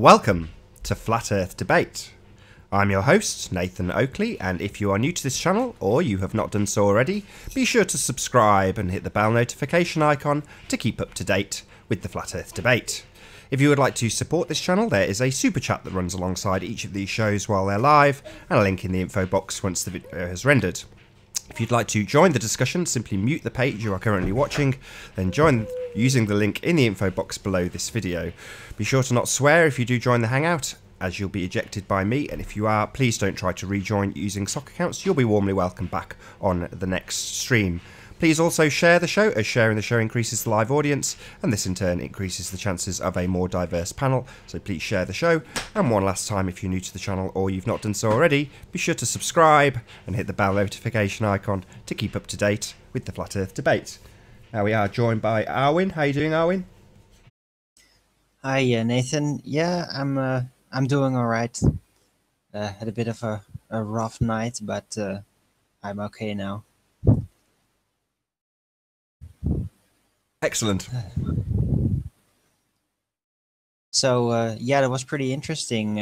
Welcome to Flat Earth Debate. I'm your host, Nathan Oakley, and if you are new to this channel, or you have not done so already, be sure to subscribe and hit the bell notification icon to keep up to date with the Flat Earth Debate. If you would like to support this channel, there is a super chat that runs alongside each of these shows while they're live, and a link in the info box once the video has rendered. If you'd like to join the discussion, simply mute the page you are currently watching, then join using the link in the info box below this video. Be sure to not swear if you do join the hangout, as you'll be ejected by me, and if you are, please don't try to rejoin using sock accounts. You'll be warmly welcomed back on the next stream. Please also share the show, as sharing the show increases the live audience, and this in turn increases the chances of a more diverse panel, so please share the show. And one last time, if you're new to the channel or you've not done so already, be sure to subscribe and hit the bell notification icon to keep up to date with the Flat Earth Debate. Now we are joined by Arwin. How you doing, Arwin? Hi, Nathan. Yeah, I'm doing all right. Had a bit of a rough night, but I'm okay now. Excellent. So yeah, that was pretty interesting.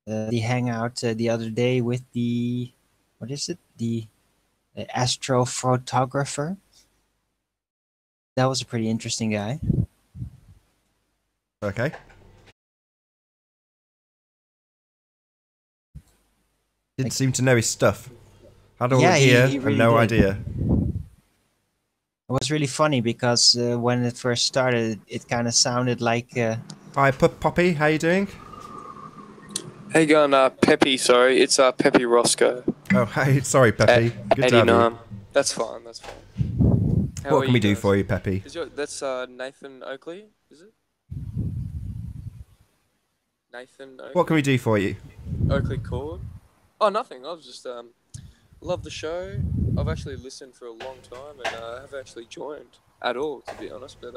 The hangout the other day with the the astrophotographer. That was a pretty interesting guy. Okay. Didn't seem to know his stuff. Had all he and really no did. idea. It was really funny because when it first started, it kind of sounded like... Hi, Poppy. How you doing? How you going, Peppy? Sorry, it's Peppy Roscoe. Oh, hey. Sorry, Peppy. Good to have you. That's fine. That's fine. What can we do for you, Peppy? That's Nathan Oakley, is it? Nathan Oakley? What can we do for you? Oakley Cord? Oh, nothing. I was just love the show. I've actually listened for a long time, and I haven't actually joined at all, to be honest. But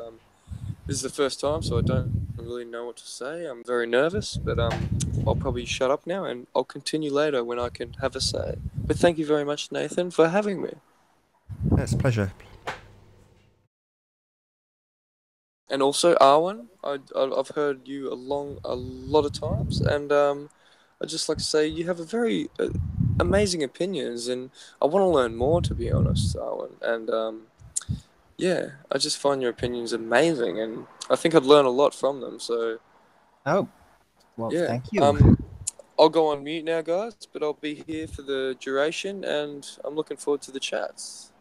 this is the first time, so I don't really know what to say. I'm very nervous, but I'll probably shut up now, and I'll continue later when I can have a say. But thank you very much, Nathan, for having me. It's a pleasure. And also, Arwen, I've heard you a lot of times, and I'd just like to say you have a very amazing opinions, and I want to learn more, to be honest, Arwen. And yeah, I just find your opinions amazing, and I think I'd learn a lot from them. So, oh, well, yeah. Thank you. I'll go on mute now, guys, but I'll be here for the duration, and I'm looking forward to the chats.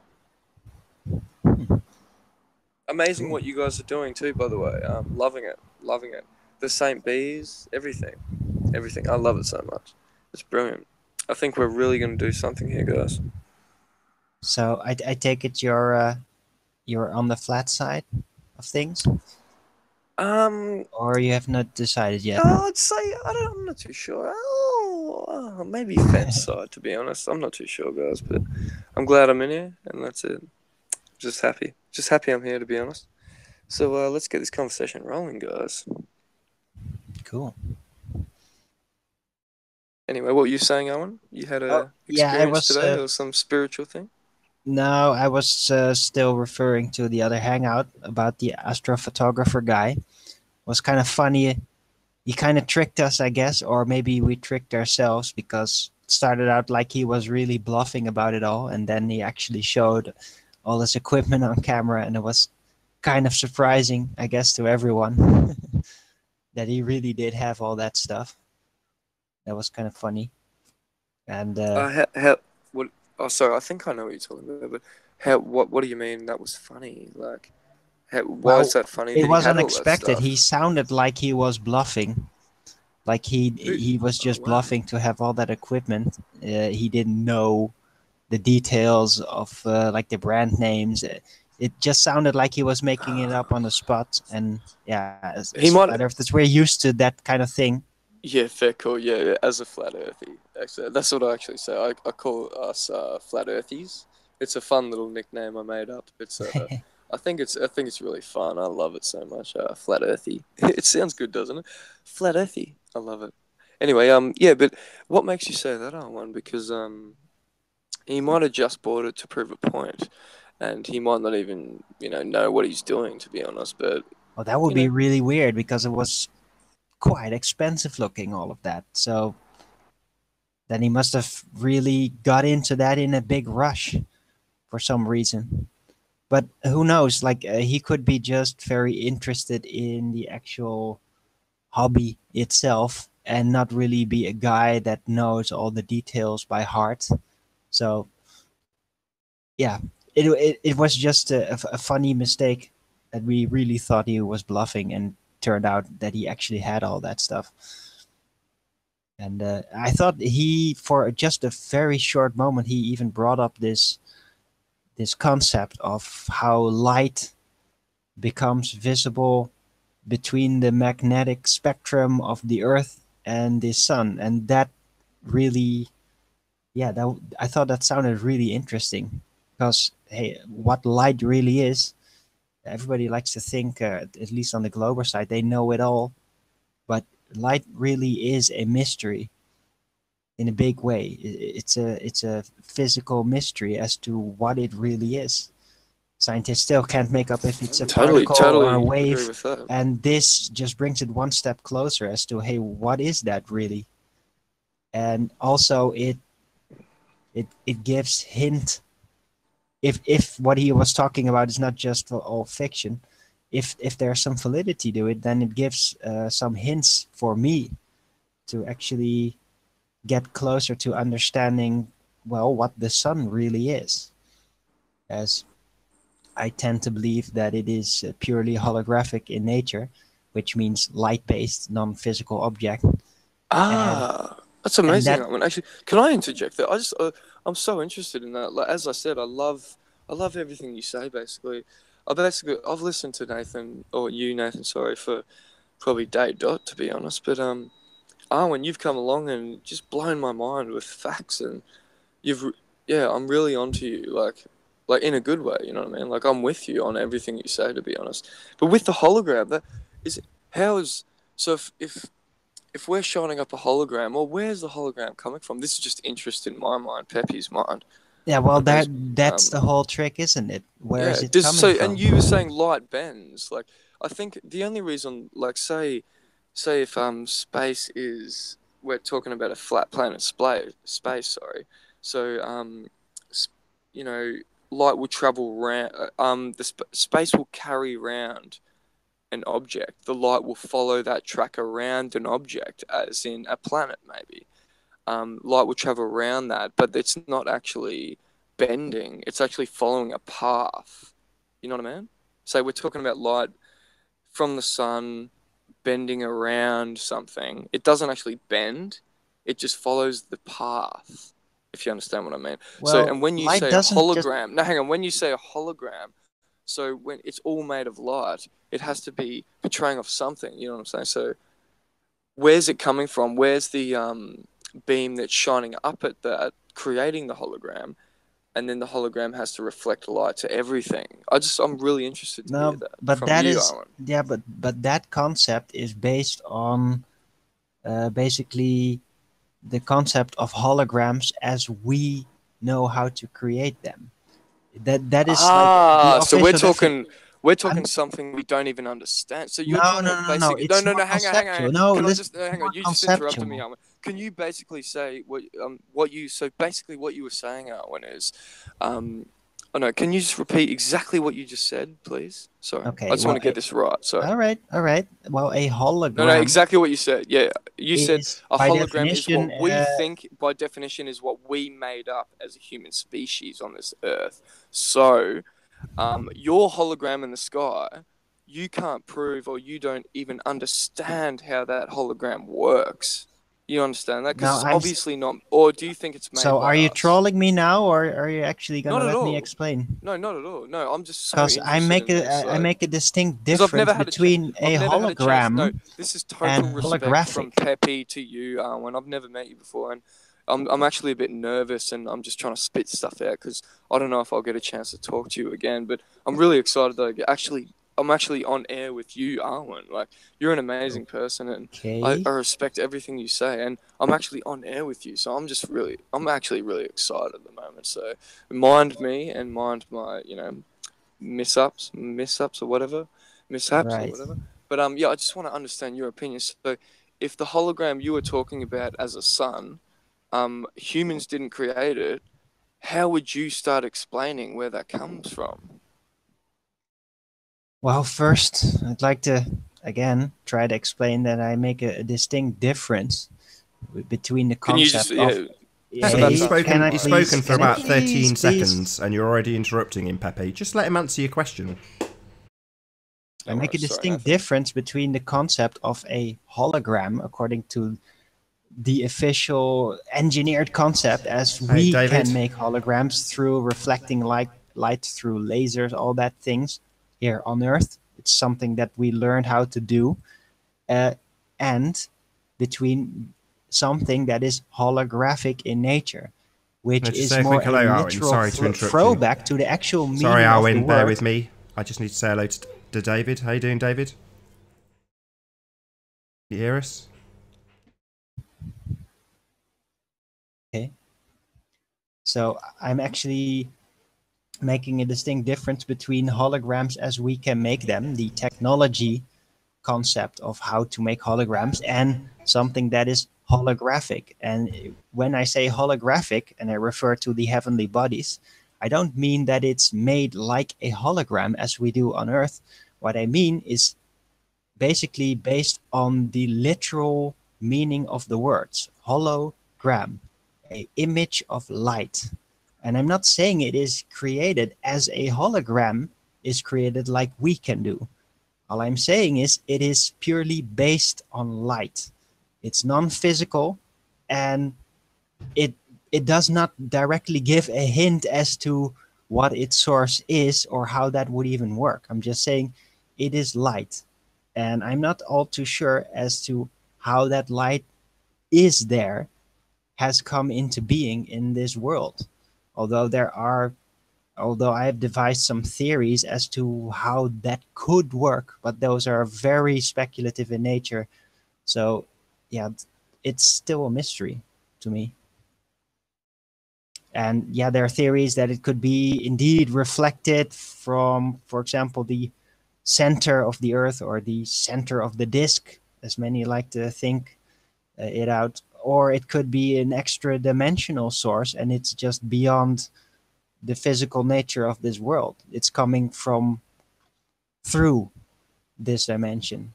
Amazing what you guys are doing too, by the way. Loving it. The St. Bees, everything. I love it so much. It's brilliant. I think we're really going to do something here, guys. So I take it you're on the flat side of things, or you have not decided yet? I'd say I'm not too sure. Maybe fence side, to be honest. I'm not too sure, guys, but I'm glad I'm in here, and that's it. Just happy I'm here, to be honest. So let's get this conversation rolling, guys. Cool. Anyway, what were you saying, Owen? You had a experience today, or some spiritual thing? No, I was still referring to the other hangout about the astrophotographer guy. It was kind of funny. He kind of tricked us, I guess, or maybe we tricked ourselves, because it started out like he was really bluffing about it all, and then he actually showed all his equipment on camera, and it was kind of surprising, I guess, to everyone that he really did have all that stuff. That was kind of funny. And what? Oh, sorry, I think I know what you're talking about. But what do you mean that was funny? Like, why is that funny? It wasn't expected. He sounded like he was bluffing. Like he was just bluffing to have all that equipment. He didn't know the details of like the brand names. It just sounded like he was making it up on the spot. And yeah, we're used to that kind of thing. Yeah, fair call. Yeah, as a flat earthy, actually, that's what I actually say. I call us flat earthies. It's a fun little nickname I made up. It's I think it's really fun. I love it so much. Flat earthy. It sounds good, doesn't it? Flat earthy. I love it. Anyway, yeah, but what makes you say that, Arwen? Because he might have just bought it to prove a point, and he might not even, know what he's doing, to be honest. But well, that would be really weird, because it was quite expensive looking, all of that. So then he must have really got into that in a big rush for some reason. But who knows? Like he could be just very interested in the actual hobby itself and not really be a guy that knows all the details by heart. So yeah, it was just a funny mistake that we really thought he was bluffing, and turned out that he actually had all that stuff. And I thought he, for just a very short moment, he even brought up this concept of how light becomes visible between the magnetic spectrum of the Earth and the sun, and that really, yeah, that I thought that sounded really interesting, because hey, what light really is, everybody likes to think, at least on the global side, they know it all, but light really is a mystery in a big way. It's a physical mystery as to what it really is. Scientists still can't make up if it's a Totally, particle or a totally agree wave, with that. and this just brings it one step closer as to, hey, what is that really? And also it gives hint, if what he was talking about is not just all fiction, if there's some validity to it, then it gives some hints for me to actually get closer to understanding, well, what the sun really is, as I tend to believe that it is purely holographic in nature, which means light-based, non-physical object. And That's and amazing. that, I mean, actually, can I interject there? I'm so interested in that. Like, as I said, I love everything you say. I've listened to Nathan, or you, Nathan, sorry, for probably day dot, to be honest. But Arwen, you've come along and just blown my mind with facts, and yeah, I'm really onto you, like in a good way. You know what I mean? Like, I'm with you on everything you say, to be honest. But with the hologram, that is how is so if we're shining up a hologram, well, where's the hologram coming from? This is just interest in my mind, Pepe's mind. yeah, well, As that's the whole trick, isn't it? Where is yeah, it just coming so, from? and you were saying light bends. Like, I think the only reason, like, say if space is, we're talking about a flat planet, space, sorry. So you know, light will travel around. Space will carry around an object. The light will follow that track around an object, as in a planet, maybe. Light will travel around that, but it's not actually bending. It's actually following a path. You know what I mean? So we're talking about light from the sun bending around something. It doesn't actually bend. It just follows the path. If you understand what I mean. So, Well, and when you light say a doesn't just. hologram, no, hang on. When you say a hologram, so when it's all made of light, it has to be portraying of something. You know what I'm saying? So where's it coming from? Where's the beam that's shining up at that, creating the hologram, and then the hologram has to reflect light to everything. I'm really interested to hear No, that but from that you, is, Alan. yeah, but that concept is based on basically the concept of holograms as we know how to create them. That is like the So official definition. we're I'm talking something we don't even understand. So you're no, trying to no, no, no. basically It's more hang conceptual. on. No, Can I listen, just it's hang on? more You just interrupted me, conceptual. Alan. Can you basically say what you so basically what you were saying, Alan, is oh no, can you just repeat exactly what you just said, please? Sorry. I Okay, just want well, to get this right. Sorry. all right, all right. Well, a No, no, hologram exactly what you said. Yeah, you said is a by hologram is definition, what we think, by definition, is what we made up as a human species on this earth. So, your hologram in the sky, you can't prove, or you don't even understand how that hologram works. You understand that? Because now it's I'm. obviously not. Or do you think it's made So, by are you us? trolling me now, or are you actually Not gonna at let me all. explain? No, not at all. No, I'm just so Because interested in this. I Like, make a distinct because I've never difference had a chance. between I've a never had a chance. No, hologram this is and total respect from holographic. Pepe to you, when I've never met you before, and I'm actually a bit nervous, and I'm just trying to spit stuff out because I don't know if I'll get a chance to talk to you again. But I'm really excited that I'm actually on air with you, Arwen. Like, you're an amazing person, and Okay. I respect everything you say, and I'm actually on air with you, so I'm actually really excited at the moment. So mind me and mind my mishaps or whatever, mishaps or Right. whatever. But yeah, I just want to understand your opinion. So, if the hologram you were talking about as a sun, humans didn't create it, how would you start explaining where that comes from? Well, first, I'd like to again try to explain that I make a distinct difference between the Can you just concept of. So Pepe, that's Can I he's please? spoken for Can I about 13 please? seconds and you're already interrupting him, Pepe. Just let him answer your question. I make a Sorry, distinct Nathan. difference between the concept of a hologram, according to the official engineered concept, as Hey, we David. can make holograms through reflecting light through lasers, all that things here on Earth. It's something that we learned how to do, and between something that is holographic in nature, which Let's just is say a more quick hello, a Alwyn. literal Sorry to interrupt you. throwback to the actual Sorry, meaning of the Alwyn, bear word. with me. I just need to say hello to David. How you doing, David? You hear us? Okay. So I'm actually making a distinct difference between holograms as we can make them, the technology concept of how to make holograms, and something that is holographic. And when I say holographic and I refer to the heavenly bodies, I don't mean that it's made like a hologram as we do on Earth. What I mean is basically based on the literal meaning of the words hologram, a image of light. And I'm not saying it is created as a hologram is created like we can do. All I'm saying is it is purely based on light. It's non-physical, and it it does not directly give a hint as to what its source is or how that would even work. I'm just saying it is light. And I'm not all too sure as to how that light is there, has come into being in this world. Although there are although I have devised some theories as to how that could work, but those are very speculative in nature. So, yeah, it's still a mystery to me. And yeah, there are theories that it could be indeed reflected from, for example, the center of the Earth or the center of the disk, as many like to think it out. Or it could be an extra dimensional source and it's just beyond the physical nature of this world. It's coming from through this dimension,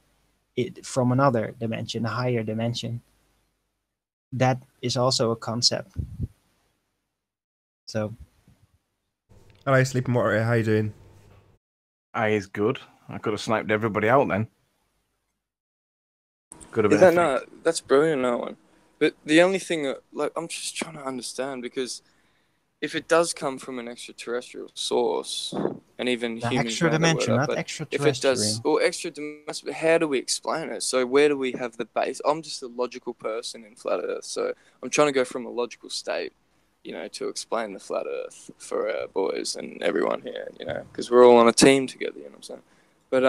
from another dimension, a higher dimension. That is also a concept. So, Hello, Sleeping Warrior. How you doing? I is good. I could have sniped everybody out then. Could have Is been that a no? That's brilliant, no one. But the only thing that, like, I'm just trying to understand, because if it does come from an extraterrestrial source, and even the humans extra know that word dimension, up, not but if it extraterrestrial. does, or extra dimension, how do we explain it? So where do we have the base? I'm just a logical person in flat Earth, so I'm trying to go from a logical state, to explain the flat Earth for our boys and everyone here, because we're all on a team together. You know what I'm saying? But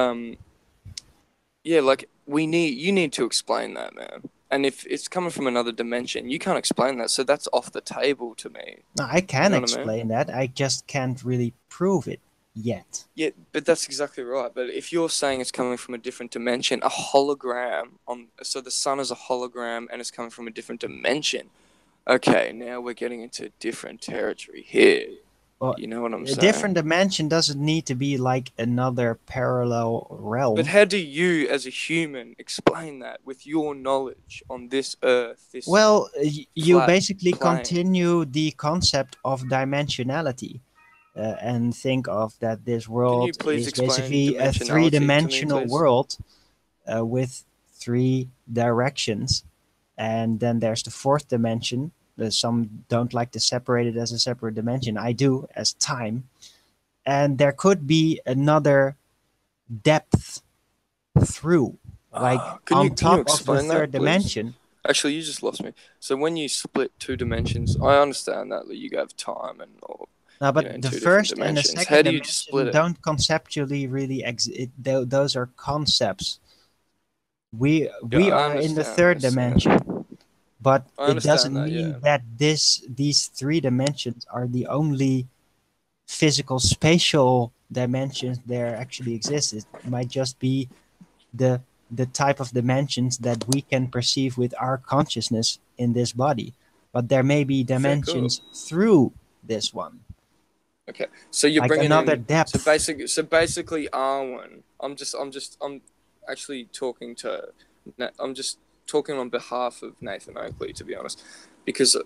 yeah, like you need to explain that, man. And if it's coming from another dimension, you can't explain that, so that's off the table to me. No, I can know what I mean? explain that. I just can't really prove it yet. Yeah, but that's exactly right. But if you're saying it's coming from a different dimension, a hologram so the sun is a hologram and it's coming from a different dimension. Okay, now we're getting into different territory here. Well, You know what I'm a saying? different dimension doesn't need to be like another parallel realm. But how do you, as a human, explain that with your knowledge on this Earth? Well, you flat basically plane? continue the concept of dimensionality. And think of that this Can you world please is explain basically a dimensionality to me, three-dimensional please? world with three directions. And then there's the fourth dimension. Some don't like to separate it as a separate dimension. I do, as time. And there could be another depth through, like Can on you top of the explain third that, please? dimension. Actually, you just lost me. So when you split two dimensions, I understand that you have time and all. No, but in the two different first and the dimensions. second How do you split dimension it? don't conceptually really exist. Those are concepts. We Yeah, I are in the understand third this, yeah. dimension, but I it understand doesn't that, mean yeah. that these three dimensions are the only physical spatial dimensions there actually exist. It might just be the type of dimensions that we can perceive with our consciousness in this body, but there may be dimensions through this one. Okay, so you're like bringing another in depth. So basically, Arwen. I'm actually talking to. I'm just talking on behalf of Nathan Oakley, to be honest, because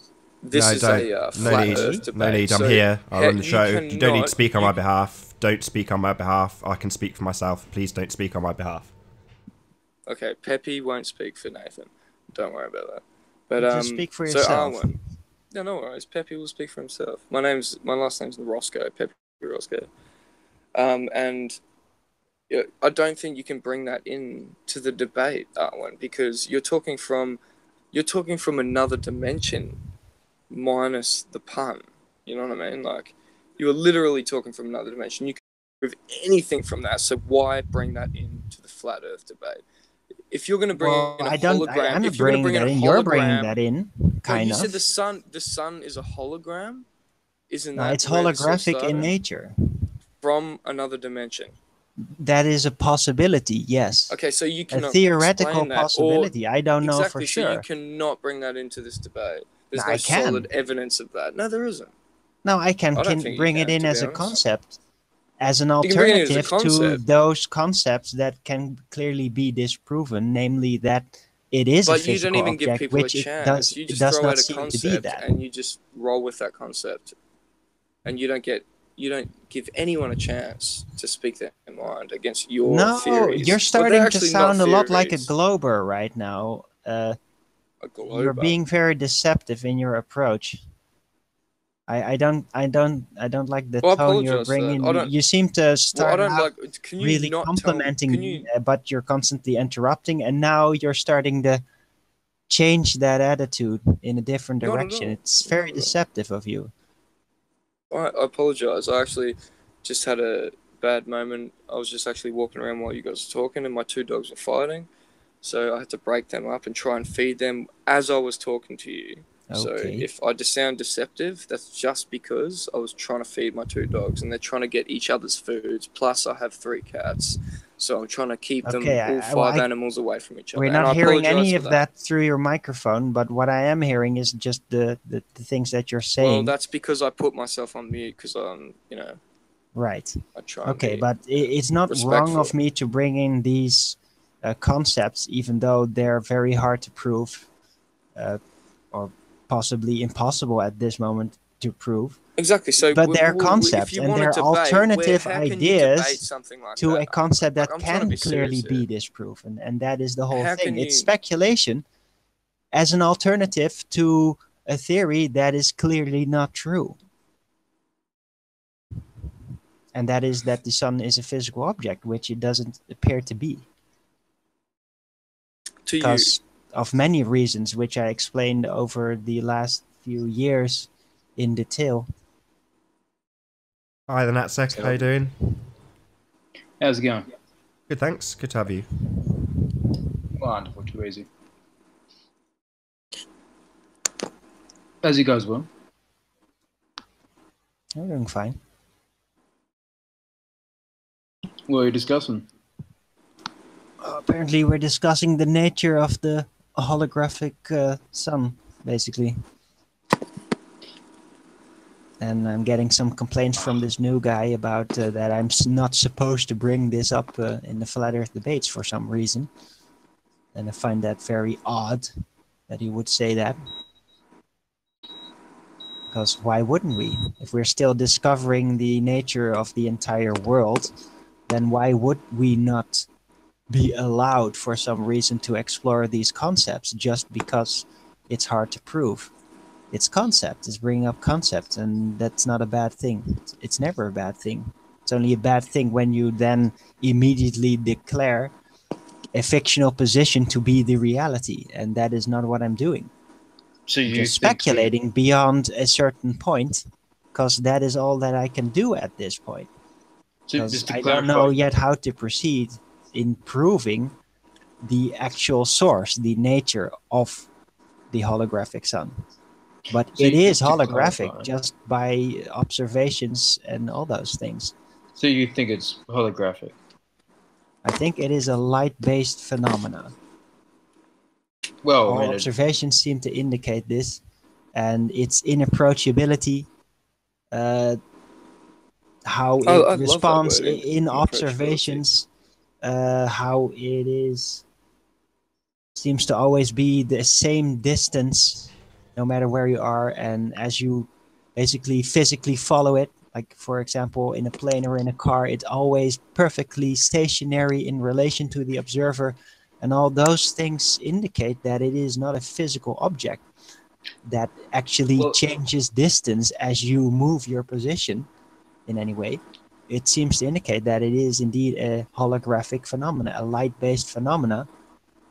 this is a flat Earth debate. No need. I'm here. I'll run the show. You don't need to speak on my behalf. Don't speak on my behalf. I can speak for myself. Please don't speak on my behalf. Okay, Peppy won't speak for Nathan. Don't worry about that. But Just speak for yourself. So Arwen. No, no worries. Peppy will speak for himself. My last name's Roscoe. Peppy Roscoe. And I don't think you can bring that in to the debate, Arwen, because you're talking from another dimension, minus the pun. You know what I mean? Like, you are literally talking from another dimension. You can prove anything from that. So why bring that into the flat Earth debate? If you're going to bring in a hologram, I'm not bringing that in. You're bringing that in, kind of. You said the sun is a hologram, isn't that? No, it's holographic in nature. From another dimension. That is a possibility, yes. Okay, so you can a theoretical possibility. I don't know for sure. So you cannot bring that into this debate. There's no solid evidence of that. No, there isn't. No, I can bring it in as a concept. As an alternative to those concepts that can clearly be disproven, namely that it is a physical object, but you don't even give people a chance. You just throw out a concept and you just roll with that concept, and you don't give anyone a chance to speak their mind against your theories. No, you're starting to sound a lot like a glober right now. A glober. You're being very deceptive in your approach. I don't like the tone you're bringing. You seem to start out really complimenting me, but you're constantly interrupting, and now you're starting to change that attitude in a different direction. It's very deceptive of you. I apologize. I actually just had a bad moment. I was just actually walking around while you guys were talking, and my two dogs were fighting. So I had to break them up and try and feed them as I was talking to you. Okay. So if I just sound deceptive, that's just because I was trying to feed my two dogs, and they're trying to get each other's foods. Plus, I have 3 cats, so I'm trying to keep them all 5 animals away from each other. We're not hearing any of that through your microphone, but what I am hearing is just the things that you're saying. Well, that's because I put myself on mute because I'm, Right. I try. Okay, but it's not wrong of me to bring in these concepts, even though they're very hard to prove, or possibly impossible at this moment to prove. Exactly. So, but they're concepts and they're alternative ideas to a concept that can clearly be disproven, and that is the whole thing. It's speculation as an alternative to a theory that is clearly not true, and that is that the sun is a physical object, which it doesn't appear to be. Because of many reasons, which I explained over the last few years in detail. Hi, the Natsec. How you doing? How's it going? Good, thanks. Good to have you. Wonderful, too easy. How's you guys, Will? I'm doing fine. What are you discussing? Apparently, we're discussing the nature of the holographic sun, basically. And I'm getting some complaints from this new guy about that I'm not supposed to bring this up in the Flat Earth debates for some reason. And I find that very odd that he would say that. Because why wouldn't we? If we're still discovering the nature of the entire world, then why would we not be allowed for some reason to explore these concepts just because it's hard to prove? It's concept, it's bringing up concepts, and that's not a bad thing. It's never a bad thing. It's only a bad thing when you then immediately declare a fictional position to be the reality, and that is not what I'm doing. So you're just speculating beyond a certain point, because that is all that I can do at this point. So I don't know yet how to proceed in proving the actual source, the nature of the holographic sun. But so it is holographic just by observations and all those things. So you think it's holographic? I think it is a light-based phenomena. Well, All I mean, observations seem to indicate this, and its inapproachability, uh, how I it love that responds word, in inapproachability. observations, how it seems to always be the same distance no matter where you are, and as you basically physically follow it, like for example in a plane or in a car, it's always perfectly stationary in relation to the observer, and all those things indicate that it is not a physical object that actually Well- changes distance as you move your position in any way. It seems to indicate that it is indeed a holographic phenomena, a light-based phenomena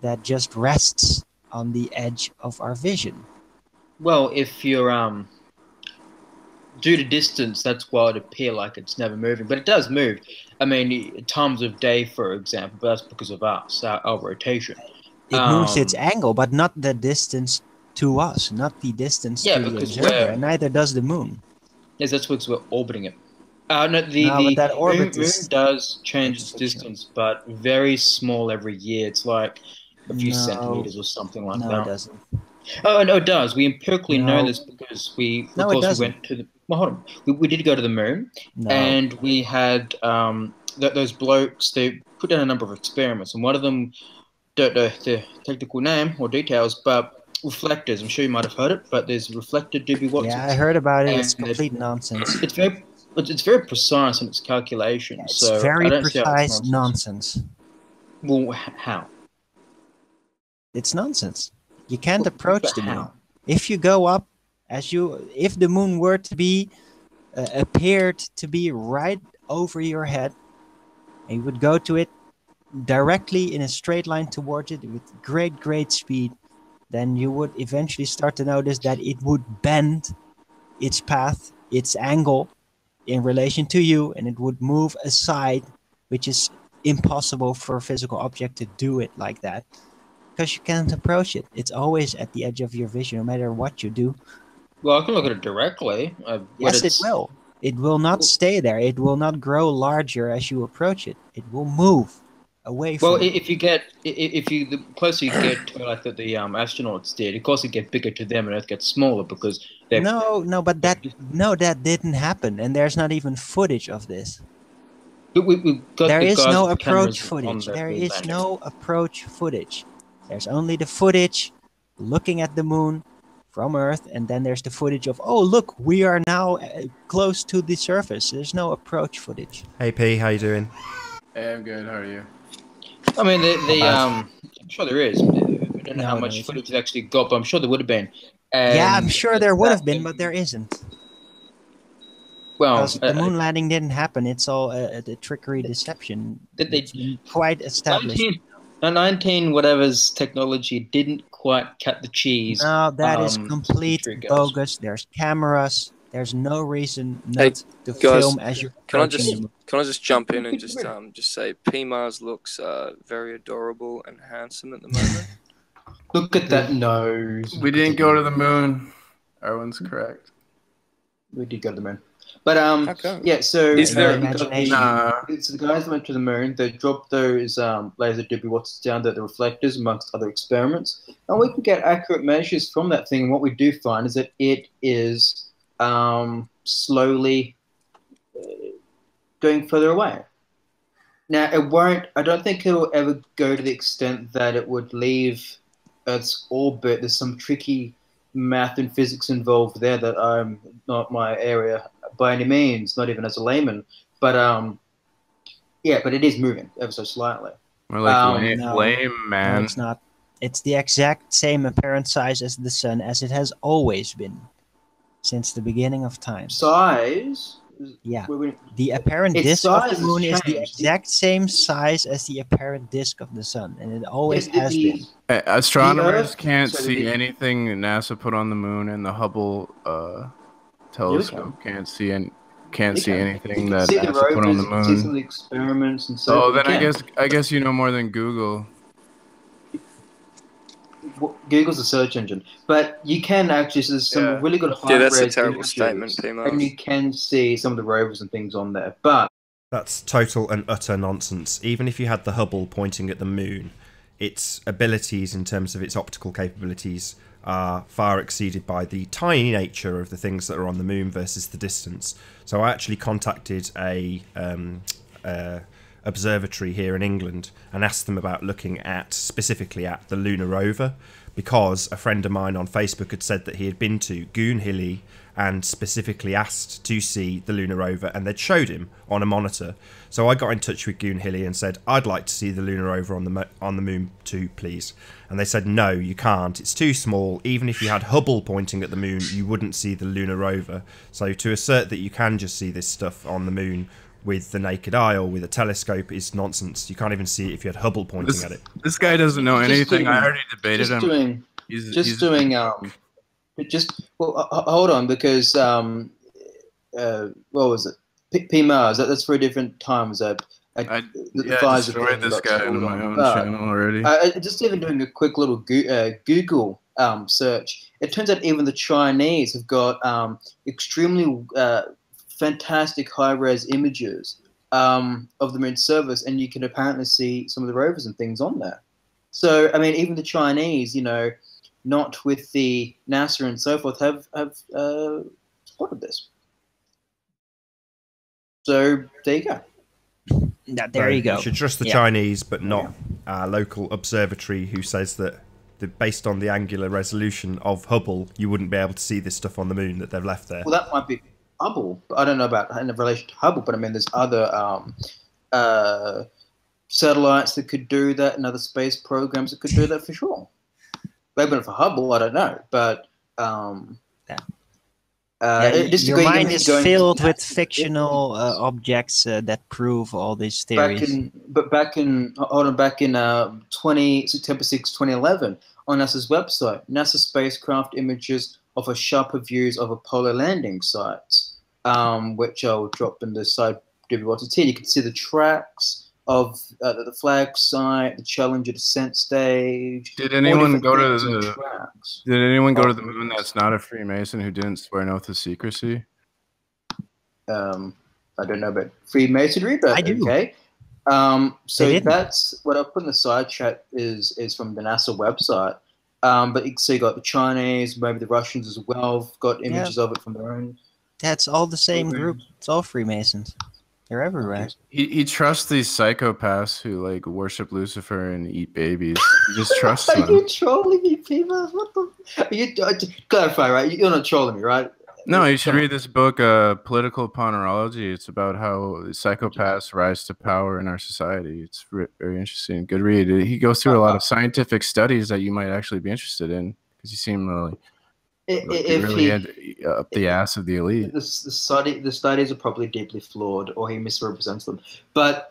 that just rests on the edge of our vision. well, if you're due to distance, that's why it appear like it's never moving, but it does move. I mean, times of day, for example, but that's because of us, our rotation. It moves its Um, angle, but not the distance to us, not the distance Yeah, to the because observer, we're and neither does the moon. yes, that's because we're orbiting it. No, No, but that the orbit moon is does change that's its fictional. distance, but very small every year. It's like a few No, centimeters or something like no, it that. doesn't. Oh, no, it does. We empirically know No, this because we, of no, it course, we doesn't. went to the. Well, hold on. We did go to the moon, No. and we had those blokes. They put down a number of experiments, and one of them, don't know the technical name or details, but reflectors. I'm sure you might have heard it, but there's reflector doobie Yeah, I Watsons, heard about it. It's and complete nonsense. it's very precise in its calculations. It's So I very don't see how it's precise nonsense. nonsense. Well, how? It's nonsense. You can't approach But the moon. how? If you go up, if the moon were to be appeared to be right over your head, and you would go to it directly in a straight line towards it with great speed, then you would eventually start to notice that it would bend its path, its angle in relation to you, and it would move aside, which is impossible for a physical object to do it like that because you can't approach it. It's always at the edge of your vision, no matter what you do. Well, I can look at it directly. Yes, it will. It will not stay there. It will not grow larger as you approach it. It will move away Well, from you. if you the closer you get to like the astronauts did, of course it get bigger to them and Earth gets smaller because they're But that didn't happen, and there's not even footage of this. But we've got There the is guys no with the cameras approach on footage. the There moon is landing. no approach footage. There's only the footage looking at the moon from Earth, and then there's the footage of, oh, look, we are now close to the surface. There's no approach footage. Hey P, how you doing? Hey, I'm good. How are you? I mean, bad. I'm sure there is. I don't know how No, much there isn't. footage they actually got, but I'm sure there would have been. Yeah, I'm And sure there would have that- been, but there isn't. Well, Because the moon landing didn't happen. It's all a trickery deception. Did they- It's been quite established. 19 whatever's technology didn't quite cut the cheese. No, that is to complete trick us. bogus. There's cameras. There's no reason Hey, not to guys, film as you're Can I approaching just the moon. can I just jump in and just say P Mars looks very adorable and handsome at the moment. Look at that nose. We didn't go to the moon. Everyone's correct. We did go to the moon. But Okay. yeah. So Is there- we got imagination? Nah. so the guys went to the moon. They dropped those laser doobie Watsons down there, the reflectors, amongst other experiments, and we can get accurate measures from that thing. And what we do find is that it is slowly going further away. Now it won't. I don't think it'll ever go to the extent that it would leave Earth's orbit. There's some tricky math and physics involved there that I'm not my area by any means, not even as a layman. But yeah, but it is moving ever so slightly. We're like No. lame, No, man. it's not. It's the exact same apparent size as the sun, as it has always been since the beginning of time. Size. Yeah. we- The apparent Its disk of size the has moon is the changed. exact same size as the apparent disk of the sun, and it always the- has the- been. Astronomers Earth- can't so see the- anything that NASA put on the moon, and the Hubble telescope can't see You anything can that see the NASA put on the rovers, you can see some moon. of the experiments and so Oh, forth. then You I guess you know more than Google. Google's a search engine, but you can actually. So there's some Yeah. really good Yeah, that's a high-res terrible images, statement, P and Mars. you can see some of the rovers and things on there. But That's total and utter nonsense. Even if you had the Hubble pointing at the moon, its abilities in terms of its optical capabilities are far exceeded by the tiny nature of the things that are on the moon versus the distance. So I actually contacted a observatory here in England and asked them about looking at specifically at the lunar rover, because a friend of mine on Facebook had said that he had been to Goonhilly and specifically asked to see the lunar rover, and they'd showed him on a monitor. So I got in touch with Goonhilly and said, I'd like to see the lunar rover on the moon too, please. And they said, no, you can't. It's too small. Even if you had Hubble pointing at the moon, you wouldn't see the lunar rover. So to assert that you can just see this stuff on the moon with the naked eye or with a telescope is nonsense. You can't even see it if you had Hubble pointing at it. This guy doesn't know anything. I already debated him. Hold on, because what was it? P Mars. That's for a different time. I destroyed this guy on my own channel already. Just even doing a quick little Google search, it turns out even the Chinese have got extremely fantastic high-res images of the moon surface, and you can apparently see some of the rovers and things on there. So, I mean, even the Chinese, you know, not with the NASA and so forth, have spotted this. So there you go. There you go. You should trust the Chinese, but not our local observatory, who says that based on the angular resolution of Hubble, you wouldn't be able to see this stuff on the moon that they've left there. Well, that might be Hubble, but I don't know about in relation to Hubble. But I mean, there's other satellites that could do that, and other space programs that could do that for sure. Maybe not for Hubble, I don't know, but your mind is filled with fictional objects that prove all these theories. Back in September 6, 2011, on NASA's website, NASA spacecraft images offer sharper views of Apollo landing sites, which I'll drop in the side WRTT. You can see the tracks of the flag site, the Challenger descent stage. Did anyone go to the moon that's not a Freemason who didn't swear an oath of secrecy? I don't know about Freemasonry, but I do. Okay. So that's what I put in the side chat is from the NASA website. But you got the Chinese, maybe the Russians as well, got images of it from their own. That's all the same group. It's all Freemasons. They're everywhere. He trusts these psychopaths who like worship Lucifer and eat babies. He just trusts them. Are you trolling me, people? What the? Clarify, right? You're not trolling me, right? No, you should read this book, Political Ponerology. It's about how psychopaths rise to power in our society. It's very interesting. Good read. He goes through a lot of scientific studies that you might actually be interested in, because you seem really up the ass of the elite. The studies are probably deeply flawed, or he misrepresents them. But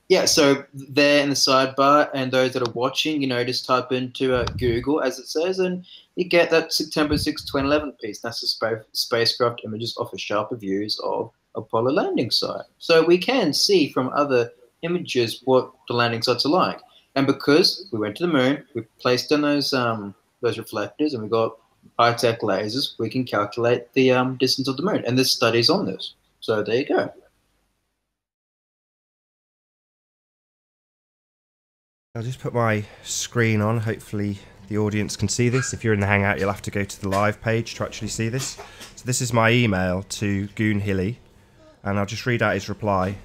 yeah, so there in the sidebar, and those that are watching, you know, just type into Google, as it says, and you get that September 6, 2011 piece. NASA spacecraft images offer sharper views of Apollo landing site. So we can see from other images what the landing sites are like. And because we went to the moon, we placed in those reflectors, and we got high-tech lasers, we can calculate the distance of the moon. And there's studies on this. So there you go. I'll just put my screen on. Hopefully the audience can see this. If you're in the Hangout, you'll have to go to the live page to actually see this. So this is my email to Goonhilly, and I'll just read out his reply.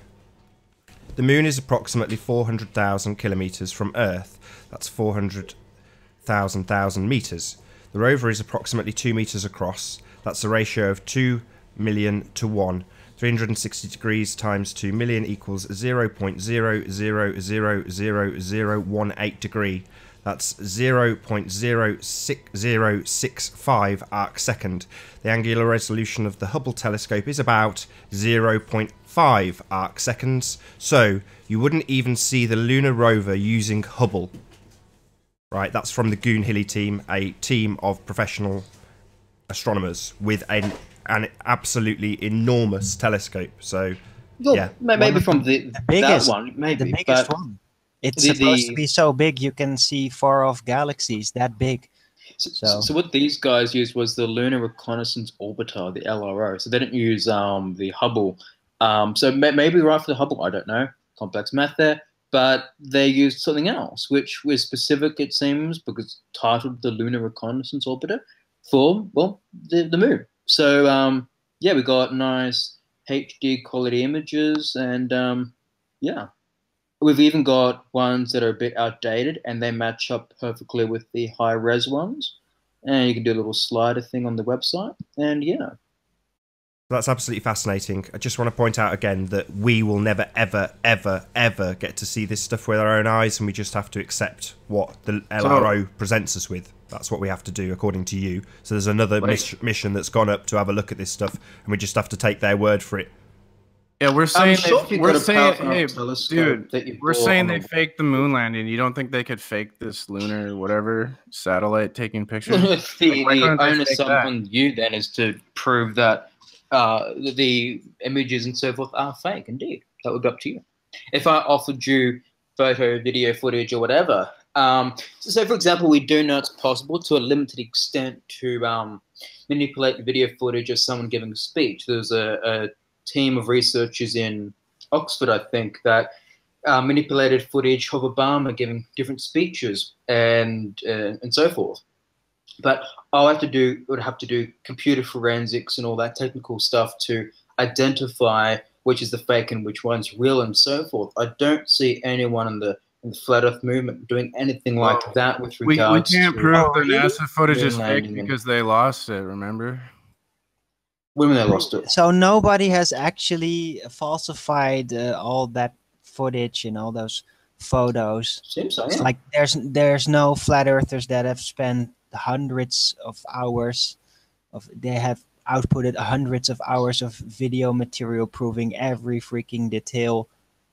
The moon is approximately 400,000 kilometers from Earth. That's 400,000 meters. The rover is approximately 2 meters across. That's a ratio of 2 million to 1. 360 degrees times 2 million equals 0.00000018 degree. That's 0.06065 arc second. The angular resolution of the Hubble telescope is about 0.5 arc seconds. So you wouldn't even see the lunar rover using Hubble. Right, that's from the Goonhilly team, a team of professional astronomers with an absolutely enormous telescope. So, well, yeah, maybe from the biggest that one, maybe the biggest one. It's supposed to be so big you can see far off galaxies that big. So what these guys used was the Lunar Reconnaissance Orbiter, the LRO. So they didn't use the Hubble So maybe right for the Hubble, I don't know, complex math there, but they used something else, which was specific, it seems, because titled the Lunar Reconnaissance Orbiter for, well, the moon. So, yeah, we got nice HD quality images, and yeah. We've even got ones that are a bit outdated, and they match up perfectly with the high-res ones. And you can do a little slider thing on the website, and yeah. That's absolutely fascinating. I just want to point out again that we will never, ever, ever, ever get to see this stuff with our own eyes, and we just have to accept what the LRO presents us with. That's what we have to do, according to you. So there's another mission that's gone up to have a look at this stuff, and we just have to take their word for it. Yeah, we're saying hey, dude, we're saying they the faked the moon landing. You don't think they could fake this lunar whatever satellite taking pictures? the onus on you then is to prove that the images and so forth are fake. Indeed, that would be up to you. If I offered you photo, video footage, or whatever, so for example, we do know it's possible to a limited extent to manipulate the video footage of someone giving a speech. There's a team of researchers in Oxford, I think, that manipulated footage of Obama giving different speeches and so forth. But would have to do computer forensics and all that technical stuff to identify which is the fake and which one's real and so forth. I don't see anyone in the Flat Earth movement doing anything like that with regards to... We can't prove the NASA footage is fake because they lost it, remember? When they lost it. So nobody has actually falsified all that footage and all those photos. Seems so, yeah. It's like there's no flat earthers that have spent hundreds of hours they have outputted hundreds of hours of video material proving every freaking detail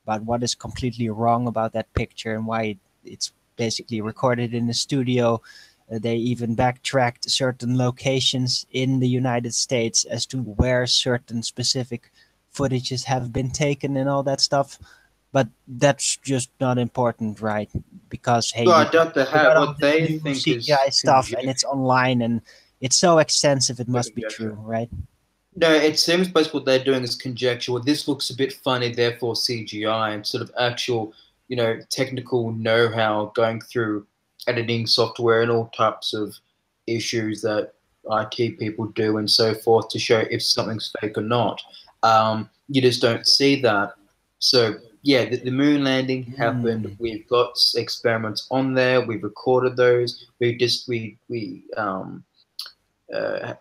about what is completely wrong about that picture and why it's basically recorded in the studio. They even backtracked certain locations in the United States as to where certain specific footages have been taken and all that stuff. But that's just not important, right? Because, hey, I doubt they have what they think CGI stuff and it's online and it's so extensive it must be true, right? No, it seems basically what they're doing is conjecture. Well, this looks a bit funny, therefore CGI, and sort of actual, technical know-how going through editing software and all types of issues that IT people do and so forth to show if something's fake or not. You just don't see that. So yeah, the moon landing happened. We've got experiments on there. We've recorded those. We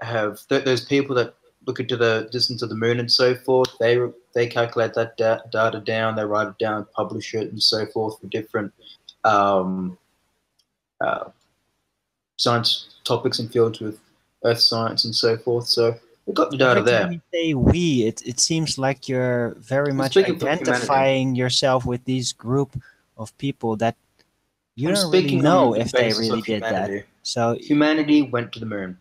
have those people that look into the distance of the moon and so forth. They calculate that data down. They write it down, publish it, and so forth for different science topics and fields with earth science and so forth. So we've got the data there. Every time you say we, it seems like you're very much identifying yourself with these group of people that you don't really know if they really did that. So humanity went to the moon.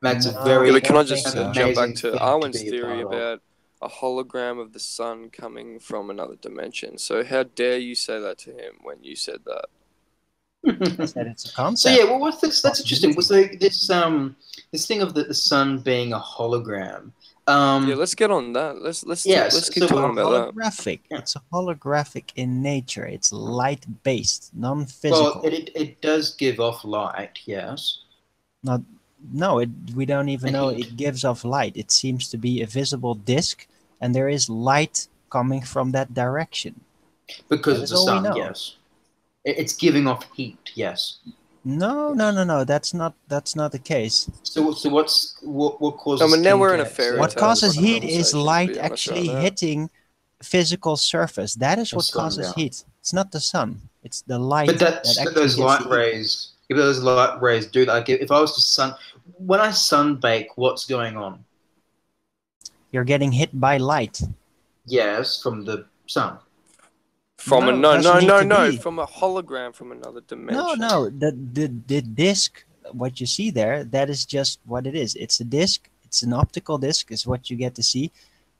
That's a very... Yeah, but can I just jump back to Arwen's theory about a hologram of the sun coming from another dimension? So how dare you say that to him when you said that? I said it's a concept. So yeah, well, what's this? That's interesting. So this thing of the sun being a hologram. Yeah, let's get on that. Let's keep talking about that. It's a holographic in nature. It's light based, non-physical. Well, it does give off light. Yes. We don't even know it gives off light. It seems to be a visible disk, and there is light coming from that direction. Because of the sun, yes. It's giving off heat, yes. No. That's not the case. So what causes? I mean, now we're in a fairy tale. What causes heat is light actually hitting physical surface. That is what causes heat. It's not the sun. It's the light. But those light rays. If those light rays do that, if I was to when I sunbake, what's going on? You're getting hit by light. Yes, from the sun. From from a hologram from another dimension. No. The disc, what you see there, that is just what it is. It's a disc. It's an optical disc, is what you get to see.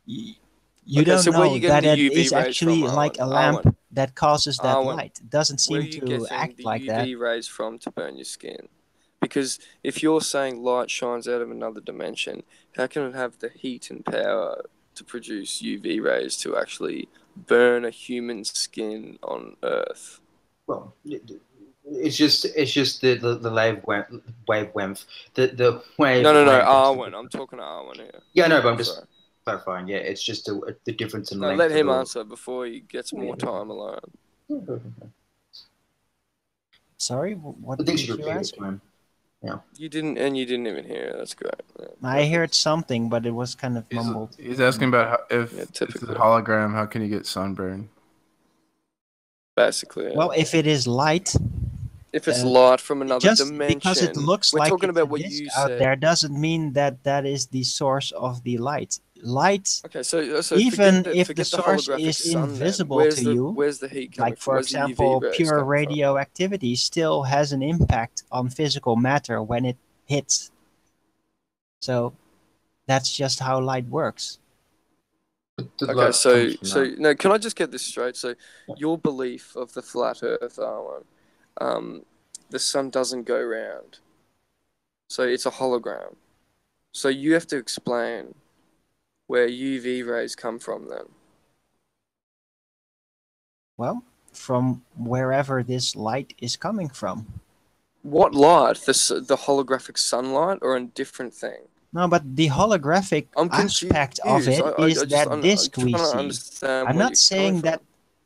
You don't know that it is actually like a lamp that causes that light. It doesn't seem to act like that. Where are you getting the UV rays from to burn your skin? Because if you're saying light shines out of another dimension, how can it have the heat and power to produce UV rays to actually burn a human skin on Earth? Well, it's just the wavelength, the wave. No, length. Arwen. I'm talking to Arwen here. Yeah, no, but I'm just Sorry. clarifying. Yeah, it's just the difference in No, length. let him of the- answer before he gets more time alone. Sorry, what I think did you you repeat it ask? to him. You didn't even hear it. That's great. Yeah, I heard something, but it was kind of mumbled. He's asking about if Yeah, it's typically. a hologram, how can you get sunburn? Basically, yeah. Well, if it is light, if it's light from another just dimension, because it looks we're like talking it's about a what disk you out said. there doesn't mean that that is the source of the light. Light, Okay, so even forget if the forget source holographic is sun, then. invisible Where's to the, you, where's the heat coming like from? for Where's the UV example, rays pure coming from? radioactivity still has an impact on physical matter when it hits. So that's just how light works. Okay, so no, can I just get this straight? So your belief of the flat Earth, Arwen, the sun doesn't go round, so it's a hologram. So you have to explain where UV rays come from, then. Well, from wherever this light is coming from. What light? The holographic sunlight, or a different thing? No, but the holographic aspect of it is that disk we see. I'm not saying that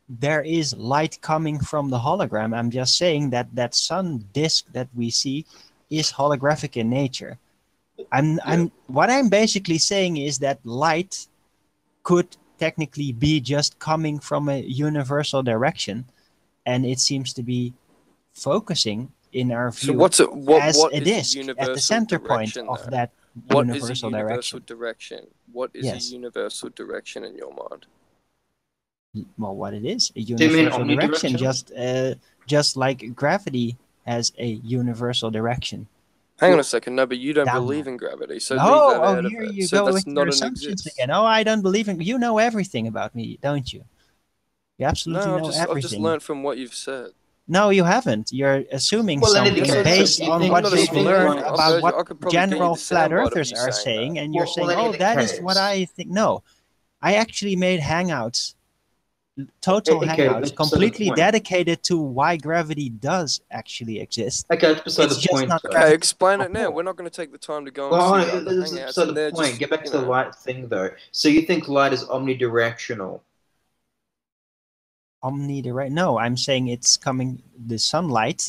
there is light coming from the hologram. I'm just saying that that sun disk that we see is holographic in nature. What I'm basically saying is that light could technically be just coming from a universal direction, and it seems to be focusing in our view as a disk at the center point of that universal direction. What is a universal direction in your mind? Well, what it is, a universal direction, just like gravity has a universal direction. Hang on a second, no, but you don't believe in gravity, so leave that out of it. Here you so go that's with not your assumptions again. Oh, I don't believe in. You know everything about me, don't you? You absolutely know everything. I've just learned from what you've said. No, you haven't. You're assuming something based on what you've learned about what general flat earthers are saying, and you're saying, oh, that is what I think. No, I actually made hangouts, total hangouts, completely dedicated to why gravity does actually exist. Okay, that's beside the point. Okay, explain it now. We're not going to take the time to go and see the hangouts. So the point. Get back to the light thing, though. So you think light is omnidirectional? Omnidirect? No, I'm saying it's coming. The sunlight,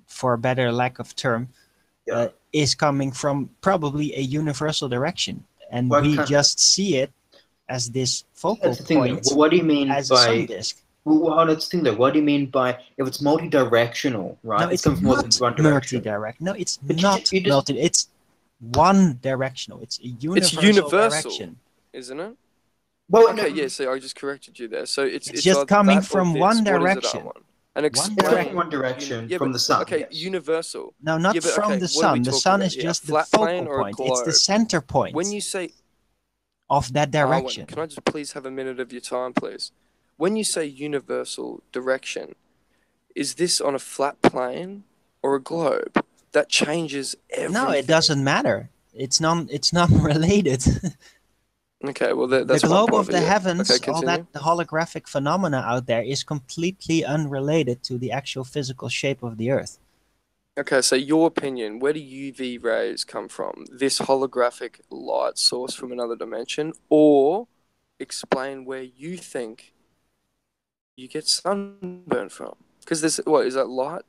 for a better lack of term, is coming from probably a universal direction, and we just see it as this focal point. What do you mean as by a sun disk? Well, that's the thing, though. What do you mean by if it's multi-directional, right? No, it's not multi-directional. No, it's not multi. It's one directional. It's a universal direction, isn't it? Well, okay, yeah. So I just corrected you there. So it's just coming from one direction. And explain one direction from the sun. Okay, universal. No, not from the sun. The sun is just the focal point. It's the center point. When you say of that direction. Can I just please have a minute of your time, please? When you say universal direction, is this on a flat plane or a globe? That changes everything. No, it doesn't matter. It's not related. Okay, well that's the globe of the heavens, all that holographic phenomena out there is completely unrelated to the actual physical shape of the Earth. Okay, so your opinion, where do UV rays come from? This holographic light source from another dimension, or explain where you think you get sunburn from? Because there's what is that light?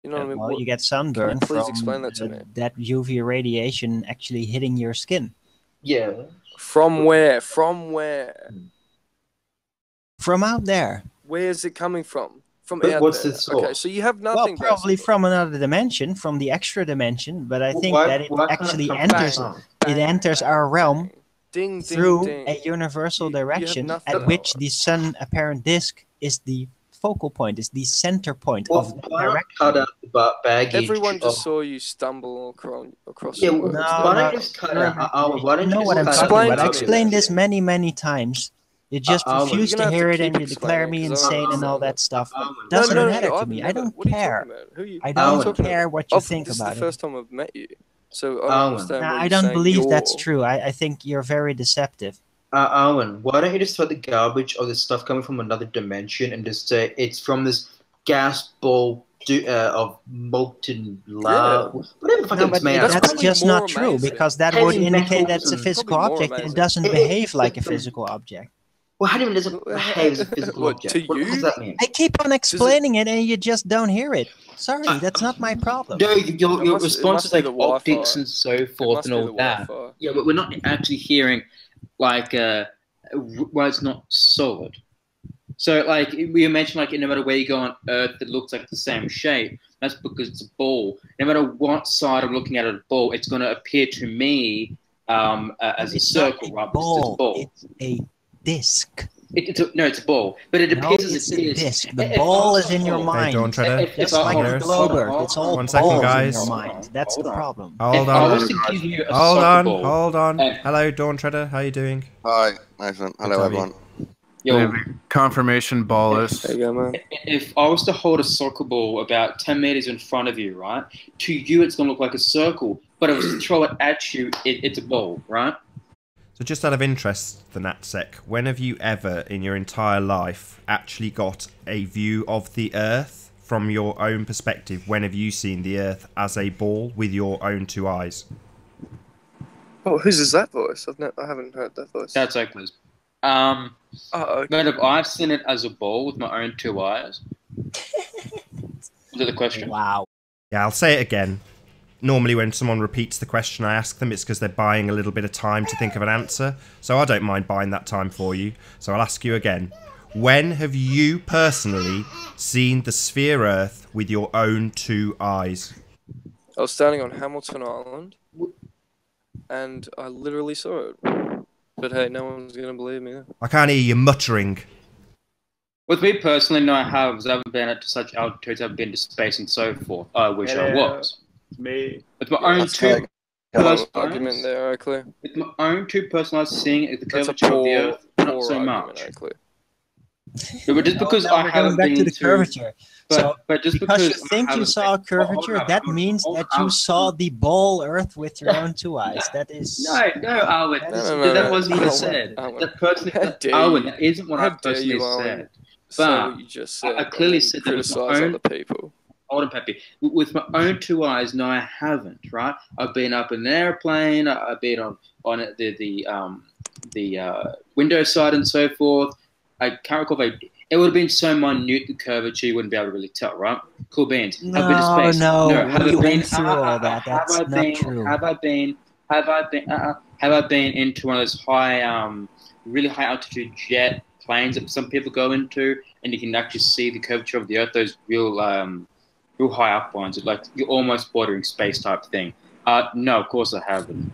You know what I mean? Well, you get sunburn from explain that to me. That UV radiation actually hitting your skin. Yeah. From where? From where? From out there. Where is it coming from? From but out what's there. The source? Okay, so you have nothing. Well, probably from another dimension, from the extra dimension. But I think that it actually enters. It enters our realm through a universal direction at which the sun apparent disk is the focal point, is the center point of the direction. Everyone just saw you stumble across. Yeah, why don't you just cut out? Why don't you know what I'm talking about? I explained this many times. You just refuse to hear it, and you declare me insane and all that stuff. Doesn't matter to me. I don't care. I don't care what you think about it. This is the first time I've met you. So I don't Owen. understand Nah, what I you're don't saying believe that's you're- true. I think you're very deceptive. Owen, why don't you just throw the garbage or this stuff coming from another dimension and just say it's from this gas ball of molten lava? Whatever the fuck No, it's but made out That's of. that's probably just more not true amazing. because that Heavy would indicate metals that's a and- physical Probably more object and it amazing. doesn't It- behave like a it- physical object. Well, how do you mean it doesn't behave as a physical What, object? to What does you? that mean? I keep on explaining it and you just don't hear it. Sorry, that's not my problem. No, your It response is must be like the Wi-Fi. optics and so forth must and be all the that. Wi-Fi. Yeah, but we're not actually hearing like why it's not solid. So like we mentioned, like no matter where you go on Earth, it looks like the same shape. That's because it's a ball. No matter what side I'm looking at a ball, it's going to appear to me as a It's circle, not right? a Because it's a ball. ball. It's a disc. No, it's a ball, but it No, appears as it's a a disc. disc. The ball is in your Hey, mind. Dawn Treader. Just I- like hold the on, globe hold Earth. on, It's all One second, balls guys. in your mind. That's the problem. Hold If I on. was to give you a Hold soccer on. ball, Hold on. Uh, Hello, Dawn Treader. How you doing? Hi, Nathan. Hello, to have you. everyone. yo, Confirmation ballist. There you go, man. if I was to hold a soccer ball about 10 meters in front of you, right? To you, it's going to look like a circle. But if I was to throw it at you, it's a ball, right? So just out of interest, the NatSec, when have you ever in your entire life actually got a view of the Earth from your own perspective? When have you seen the Earth as a ball with your own two eyes? Oh, whose is that voice? I haven't heard that voice. That's Oakley's. Oh, okay. But if I've seen it as a ball with my own two eyes, is that the question? Wow. Yeah, I'll say it again. Normally when someone repeats the question I ask them, it's because they're buying a little bit of time to think of an answer. So I don't mind buying that time for you. So I'll ask you again. When have you personally seen the sphere Earth with your own two eyes? I was standing on Hamilton Island, and I literally saw it. But hey, no one's gonna believe me. I can't hear you muttering. With me personally, no, I haven't. I haven't been to such altitudes. I've been to space and so forth. I wish I was. Me. With my own That's two Hello, personal argument eyes, there, Oakley. with my own two personal eyes, seeing the That's a curvature of the poor, Earth, not poor so argument, much. Oakley. No, but just because Now I we're haven't going back been to the curvature. So but just because you because I think you haven't saw a been- hold curvature, on, that hold on, means hold that on. you saw the ball Earth with your own two eyes. That is No, Owen. No, That wasn't what I Owen, said. Owen. That personally, How dare Owen, you. that isn't what How I dare personally you, Owen. said. Say But what you just said. I clearly and then said that with my criticize own- other people. Hold on, Peppy. With my own two eyes, no, I haven't. Right? I've been up in an airplane. I've been on the window side and so forth. I can't recall if it would have been so minute the curvature you wouldn't be able to really tell, right? Cool beans. Have been to space. No, have we I been? went through all that. That's have I not been? true. Have I been into one of those high, really high altitude jet planes that some people go into, and you can actually see the curvature of the Earth? Those real high up ones, like you're almost bordering space type thing. No, of course I haven't.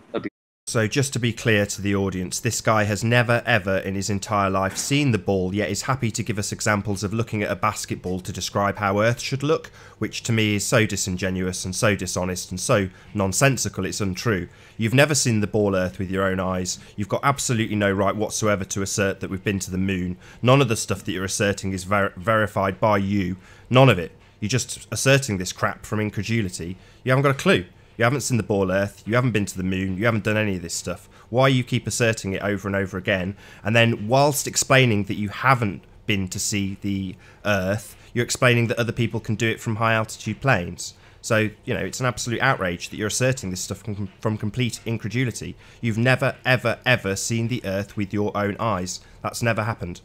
So just to be clear to the audience, this guy has never ever in his entire life seen the ball, yet is happy to give us examples of looking at a basketball to describe how Earth should look, which to me is so disingenuous and so dishonest and so nonsensical it's untrue. You've never seen the ball Earth with your own eyes. You've got absolutely no right whatsoever to assert that we've been to the moon. None of the stuff that you're asserting is verified by you. None of it. You're just asserting this crap from incredulity. You haven't got a clue. You haven't seen the ball Earth, you haven't been to the moon, you haven't done any of this stuff. Why you keep asserting it over and over again, and then whilst explaining that you haven't been to see the Earth, you're explaining that other people can do it from high altitude planes. So, you know, it's an absolute outrage that you're asserting this stuff from complete incredulity. You've never, ever, ever seen the Earth with your own eyes. That's never happened.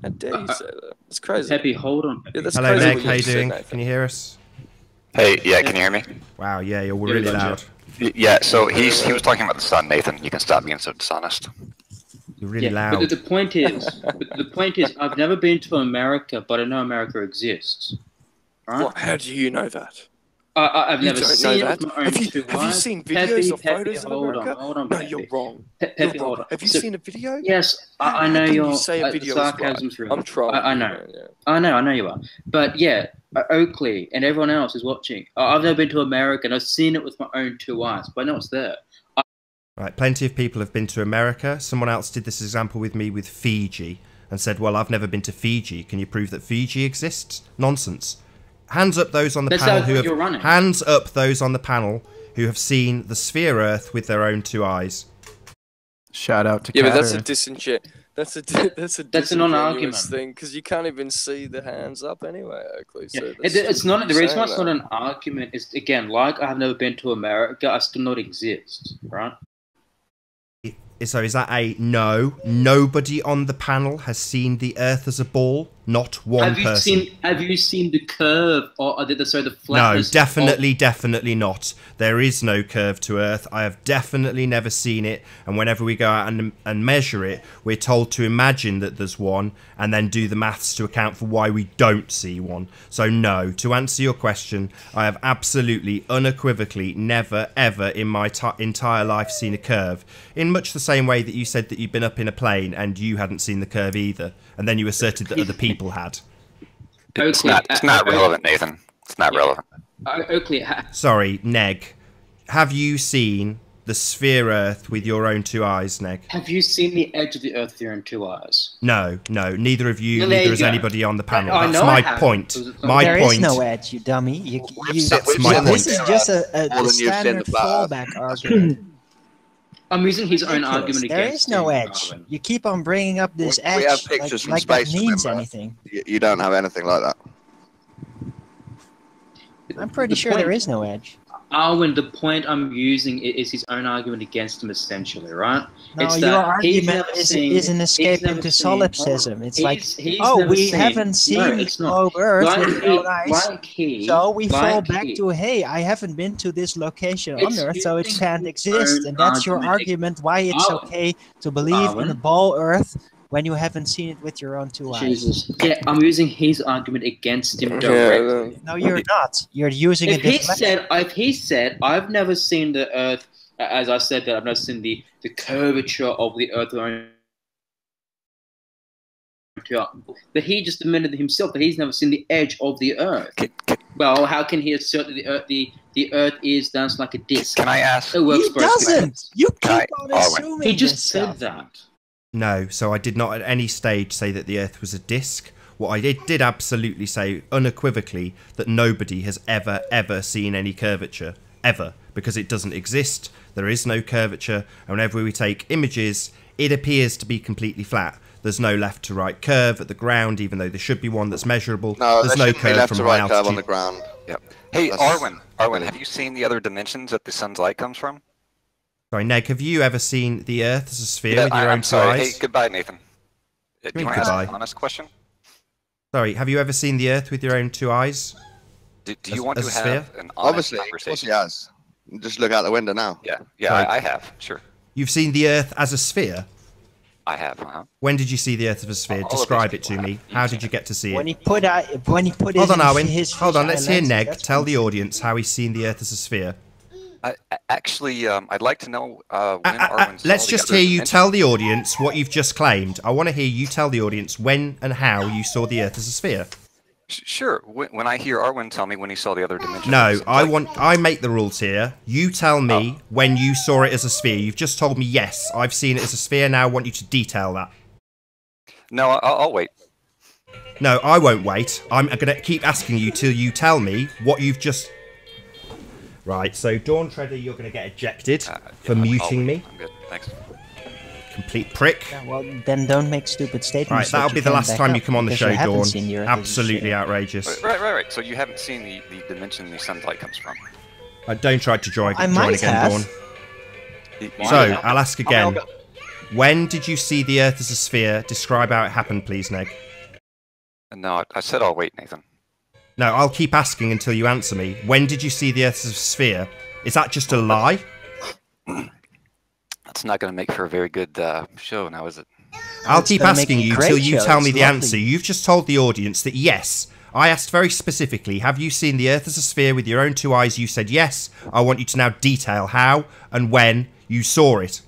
How dare you say that? It's crazy. Peppy, hold on. Yeah, that's Hello, crazy Meg. what you How you just said, doing? Nathan. Can you hear us? Hey, yeah, can you hear me? Wow, yeah, you're really gotcha. loud. Yeah, so he was talking about the sun, Nathan. You can stop being so dishonest. You're really Yeah, loud. but the point is, I've never been to America, but I know America exists. Right? What? How do you know that? I've You never don't seen know it that? with my own Have you two eyes. seen videos or Peppy, photos of hold America? on, No, Peppy. you're wrong. Peppy, You're hold wrong. on. Have you So- seen a video? Yes, I How know can you're. you say a video is right? sarcasm's real. I'm trolling. I you, know. man, yeah. I know you are. But yeah, Oakley and everyone else is watching. I've never been to America and I've seen it with my own two eyes, but I know it's there. Right, plenty of people have been to America. Someone else did this example with me with Fiji and said, well, I've never been to Fiji. Can you prove that Fiji exists? Nonsense. Hands up those on the That's panel how who you're have running. hands up those on the panel who have seen the sphere Earth with their own 2 eyes. Shout out to Yeah, but Cat that's a Earth. that's a That's a disingenuous non-argument. thing because you can't even see the hands up anyway, Oakley. Yeah. So It's not the reason why it's saying not that. an argument is again, like I've never been to America, I still not exist, right? So is that a no? Nobody on the panel has seen the Earth as a ball. Not one person. Have you seen the curve or the No, flatness? definitely not. There is no curve to Earth. I have definitely never seen it. And whenever we go out and measure it, we're told to imagine that there's one and then do the maths to account for why we don't see one. So no, to answer your question, I have absolutely, unequivocally, never, ever in my entire life seen a curve. In much the same way that you said that you'd been up in a plane and you hadn't seen the curve either. And then you asserted that other people had. It's not relevant, Nathan. It's not relevant. Oakley, Sorry, Neg. Have you seen the sphere Earth with your own 2 eyes, Neg? have you seen the edge of the Earth with your own 2 eyes? No, neither of you, Well, there neither you has go. anybody on the panel. I That's know my I have. point. There There is point. no edge, you dummy. That's my This point. is just a More than you've seen standard the flat fallback argument. I'm using his own Ridiculous. argument There against is no him, edge. Darwin. You keep on bringing up this We edge have pictures from like that space, means remember? anything. You don't have anything like that. I'm pretty The sure point- there is no edge. Arwen, the point I'm using is his own argument against him, essentially, right? No, It's your that he's argument never is seen- an escape he's never into seen- solipsism. It's like, he's oh, never we seen- haven't No, seen the it's not. globe Earth with Like our own eyes, so we fall like back he- to, hey, I haven't been to this location on It's Earth, so it using can't his exist. own And that's your argument. argument why it's Arwen. okay to believe in a Arwen. ball Earth when you haven't seen it with your own 2 eyes. Jesus. Yeah, I'm using his argument against him Yeah, directly. No, you're not. You're using If a he deflection. said, I've never seen the Earth, as I said that I've never seen the curvature of the Earth, that he just admitted himself that he's never seen the edge of the Earth. Well, how can he assert that the Earth is danced like a disc? Can I ask? It works He both ways. doesn't. You keep Right, on Arwen. assuming He this just said stuff. that. No, so I did not at any stage say that the Earth was a disc. What I did absolutely say unequivocally that nobody has ever seen any curvature. Ever. Because it doesn't exist. There is no curvature. And whenever we take images, it appears to be completely flat. There's no left to right curve at the ground, even though there should be one that's measurable. No, There's there no shouldn't be curve left from to high right curve on the altitude. ground. Yep. Hey, That's- Arwen, have you seen the other dimensions that the sun's light comes from? Sorry, Neg, have you ever seen the Earth as a sphere Yeah, with your I'm own 2 sorry. eyes? Hey, goodbye, Nathan. Do mean you want to ask goodbye? an honest question? Sorry, have you ever seen the Earth with your own 2 eyes? Do As- you want as to a sphere? have an honest Obviously, of course he conversation? has. Just look out the window now. Yeah, Sorry. I have. Sure, You've seen the Earth as a sphere? I have. When did you see the Earth as a sphere? All of Describe these it to people me. have. How You've did seen you get to see When it? he put Hold on, Arwen. his Hold on, let's hear lenses, Neg that's tell when- the audience how he's seen the Earth as a sphere. Actually, I'd like to know when Arwen saw Let's the just other hear you dimension. tell the audience what you've just claimed. I want to hear you tell the audience when and how you saw the Earth as a sphere. Sure. When I hear Arwen tell me when he saw the other dimension. No, it's I like- I make the rules here. You tell me when you saw it as a sphere. You've just told me yes, I've seen it as a sphere. Now I want you to detail that. No, I'll wait. No, I won't wait. I'm going to keep asking you till you tell me what you've just... Right, so Dawn Treader, you're going to get ejected for I'll muting wait. me. I'm good. Thanks. Complete prick. Yeah, well, then don't make stupid statements. Right, that that'll you be the can't last back time you up come on the because show, you haven't Dawn. seen the Earth as a Absolutely sphere. outrageous. Right. So you haven't seen the dimension the sun's light comes from. Don't try to join I again, might have. Dawn. You- So, you- I'll ask again. When did you see the Earth as a sphere? Describe how it happened, please, Neg. No, I said I'll wait, Nathan. No, I'll keep asking until you answer me. When did you see the Earth as a sphere? Is that just a lie? That's not going to make for a very good show, now is it? I'll It's keep gonna make asking a you great till you show, tell it's me the lovely. answer. You've just told the audience that yes. I asked very specifically, have you seen the Earth as a sphere with your own 2 eyes? You said yes. I want you to now detail how and when you saw it.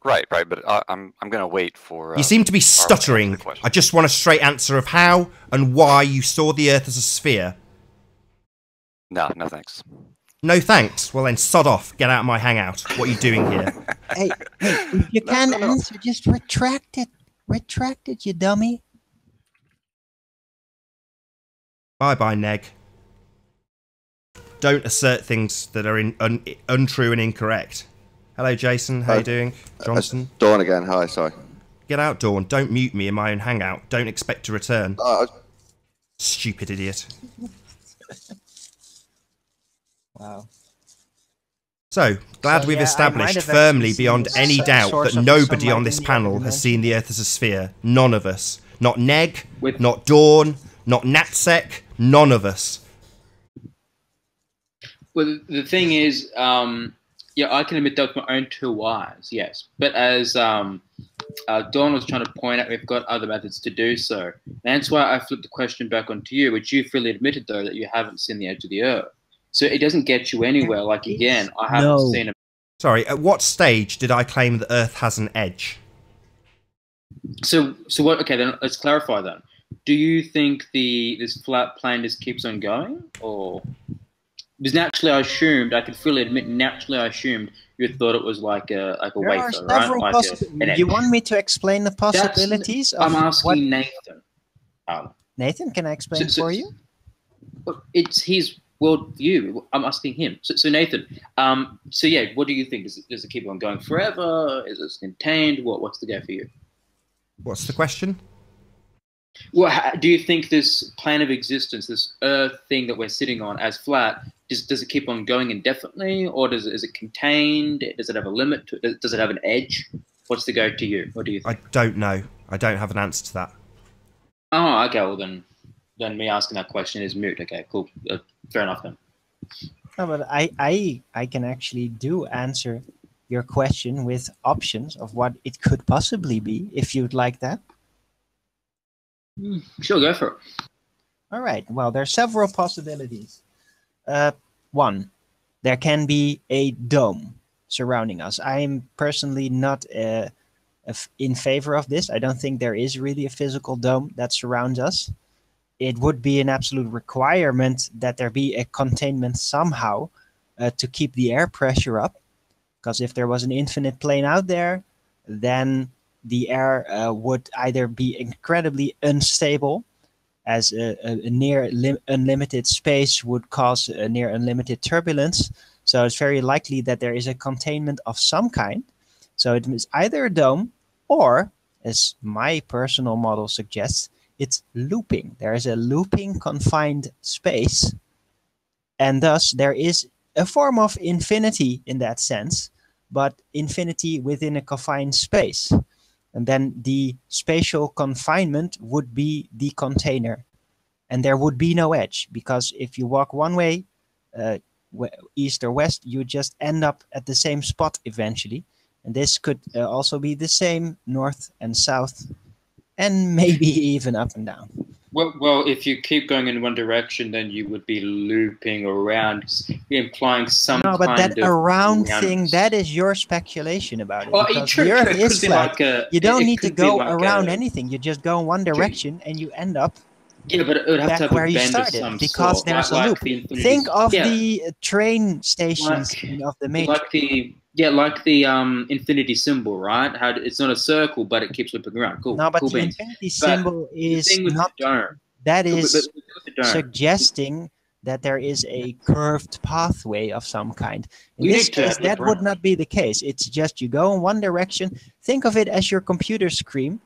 Right, but I'm going to wait for... You seem to be Arwen to answer stuttering. the question. I just want a straight answer of how and why you saw the Earth as a sphere. No, thanks. No thanks. Well then, sod off. Get out of my hangout. What are you doing here? Hey, if you can't answer, just retract it. Retract it, you dummy. Bye-bye, Neg. Don't assert things that are untrue and incorrect. Hello, Jason. How you doing? Johnson? Dawn again. Hi, sorry. Get out, Dawn. Don't mute me in my own hangout. Don't expect to return. Stupid idiot. Wow. So, glad So, we've yeah, I established might have firmly actually beyond seen any the doubt source that of the nobody sunlight on in this the panel other has seen the Earth as a sphere. None of us. Not Neg, With- not Dawn, not Natsec, none of us. Well, the thing is, yeah, I can admit that with my own two eyes, yes. But as Dawn was trying to point out, we've got other methods to do so. And that's why I flipped the question back onto you, which you freely admitted, though, that you haven't seen the edge of the Earth. So it doesn't get you anywhere. Like, again, I haven't seen it. Sorry, at what stage did I claim that Earth has an edge? So what? Okay, then let's clarify then. Do you think this flat plane just keeps on going, or because naturally I assumed, I could freely admit, naturally I assumed you thought it was like a There are wafer, right? several Like possibilities. You want me to explain the possibilities? I'm of asking what... Nathan. Nathan, can I explain for you? It's his worldview. I'm asking him. So Nathan, so yeah, what do you think? Does it keep on going forever? Is it contained? What's the go for you? What's the question? Well, do you think this plane of existence, this Earth thing that we're sitting on as flat, does it keep on going indefinitely, or is it contained? Does it have a limit? Does it have an edge? What's the go to you? What do you think? I don't know. I don't have an answer to that. Oh, okay. Well, then me asking that question is moot. Okay, cool. Fair enough then. No, but I can actually do answer your question with options of what it could possibly be, if you'd like that. Sure, go for it. All right. Well, there are several possibilities. One, there can be a dome surrounding us. I'm personally not in favor of this. I don't think there is really a physical dome that surrounds us. It would be an absolute requirement that there be a containment somehow to keep the air pressure up. Because if there was an infinite plane out there, then the air would either be incredibly unstable, as a near unlimited space would cause a near unlimited turbulence. So it's very likely that there is a containment of some kind. So it is either a dome or, as my personal model suggests, it's looping. There is a looping confined space, and thus there is a form of infinity in that sense, but infinity within a confined space. And then the spatial confinement would be the container. And there would be no edge, because if you walk one way, east or west, you just end up at the same spot eventually. And this could also be the same north and south, and maybe even up and down. Well, if you keep going in one direction, then you would be looping around, implying some kind of... No, but that around thing, that is your speculation about it. Oh, because true, the Earth it is could be flat. like You don't need to go like around anything. You just go in one direction and you end up yeah, but it would have back to have where a you bend of started, some because sort. there's like a loop. the Think of yeah, the train stations of the Matrix. like the infinity symbol, right? How it's not a circle, but it keeps looping around. Cool. No, but cool the beans. infinity symbol is not... The dome. That is But suggesting that there is a curved pathway of some kind. In You this need to case, have that the would brain. not be the case. It's just you go in one direction. Think of it as your computer screen.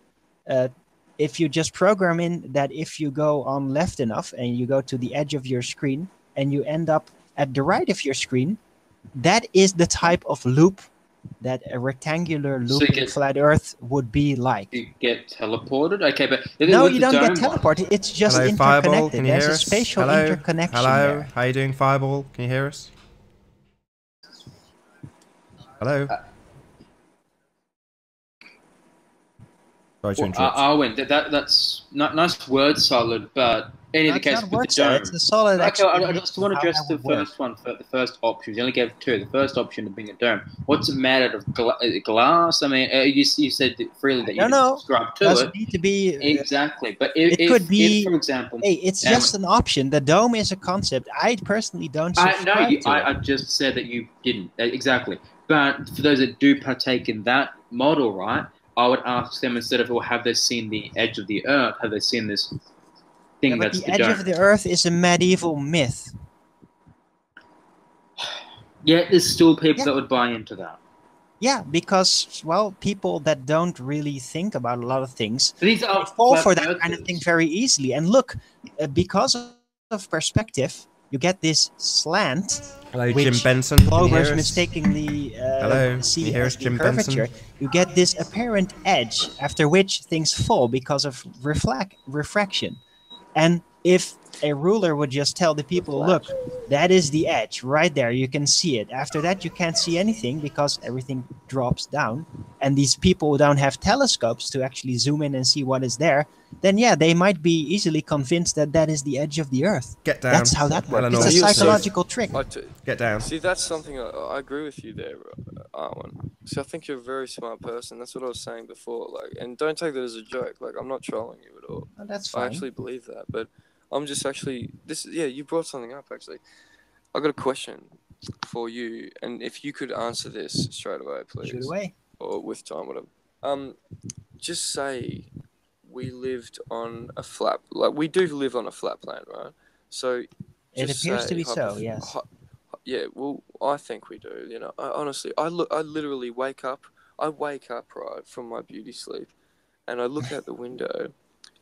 If you just program in that if you go on left enough and you go to the edge of your screen and you end up at the right of your screen, that is the type of loop that a rectangular looping flat Earth would be like. You get teleported? Okay, but... No, you don't get teleported. It's just Hello, interconnected. Fireball, can you There's hear a us? spatial Hello? interconnection Hello? there. How you doing, Fireball? Can you hear us? Hello? Sorry to interrupt. Arwen, that's not nice word solid, but in any case, with the dome. It's a solid. Okay, I just want to address the first one, the first option. You only gave two. The first option being a dome. What's it made of glass? I mean, you said freely that you didn't subscribe to doesn't it. need to be Exactly, but it could be, for example, hey, it's just an option. The dome is a concept. I personally don't subscribe to it. I just said that you didn't exactly. But for those that do partake in that model, right? I would ask them, instead of, well, have they seen the edge of the Earth? Have they seen this Yeah, think but that's the the edge don't. of the Earth is a medieval myth. Yeah, there's still people Yeah. that would buy into that. Yeah, because, well, people that don't really think about a lot of things, These they are fall flat for that kind of thing earthers. very easily. And look, because of perspective, you get this slant, Hello, which Jim Benson. Can you Globers hear us? mistakenly Hello, can see you hear as us, being Jim Benson? curvature. You get this apparent edge after which things fall because of refraction. And if a ruler would just tell the people, look, that is the edge right there, you can see it. After that, you can't see anything because everything drops down. And these people don't have telescopes to actually zoom in and see what is there. Then, yeah, they might be easily convinced that that is the edge of the Earth. Get down. That's how that works. Eleanor. It's a You're so- psychological trick. Get down. See, that's something I agree with you there, Arwen. See, I think you're a very smart person. That's what I was saying before. Like, and don't take that as a joke. Like, I'm not trolling you at all. Oh, that's I fine. actually believe that, but I'm just actually yeah. You brought something up actually. I got a question for you, and if you could answer this straight away, please. Shoot away. Or with time, whatever. Just say we lived on a flat, like we do live on a flat planet, right? So It just appears to say be so, yes. yeah, well, I think we do. You know, honestly, I literally wake up. I wake up right from my beauty sleep, and I look out the window,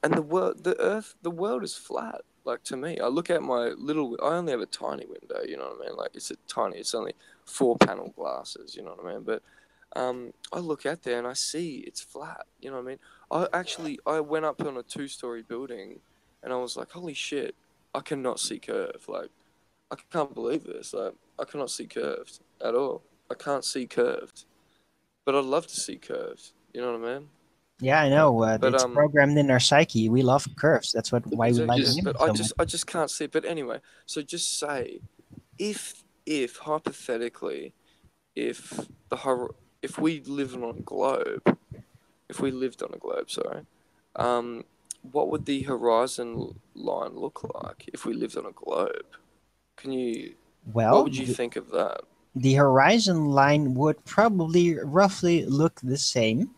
and the world is flat. Like to me, I look at my little. I only have a tiny window. You know what I mean? Like it's It's only 4-panel glasses. You know what I mean? But I look out there and I see it's flat. You know what I mean? I went up on a 2-story building, and I was like, holy shit, I cannot see curve. Like, I can't believe this. Like, I cannot see curved at all. I can't see curved, but I'd love to see curved. You know what I mean? Yeah, I know. But, It's programmed in our psyche. We love curves. That's why we like Exactly, women but so much. I just can't see it. But anyway, so just say, if hypothetically, if if we lived on a globe, sorry, what would the horizon line look like if we lived on a globe? What Well, would you think of that? the horizon line would probably roughly look the same,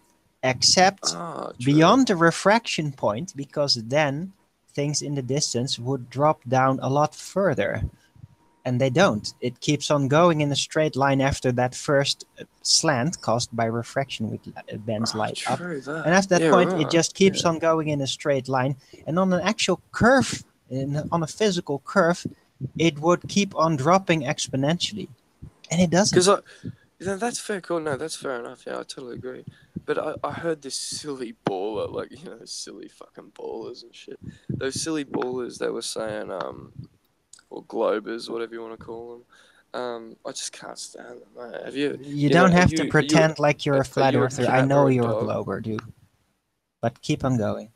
except True. beyond the refraction point, because then things in the distance would drop down a lot further. And they don't. It keeps on going in a straight line after that first slant caused by refraction, which bends light up. True that. And after that Yeah, point, right. it just keeps on going in a straight line. And on an actual curve, on a physical curve, it would keep on dropping exponentially. And it doesn't. Because that's fair. Cool. No, that's fair enough. Yeah, I totally agree. But I heard this silly baller, like, you know, silly fucking ballers and shit. Those silly ballers, they were saying, or globers, whatever you want to call them. I just can't stand them, mate. Have you? You don't have to pretend like you're a flat you a earther. I cat know or a you're a dog? glober, dude. But keep on going.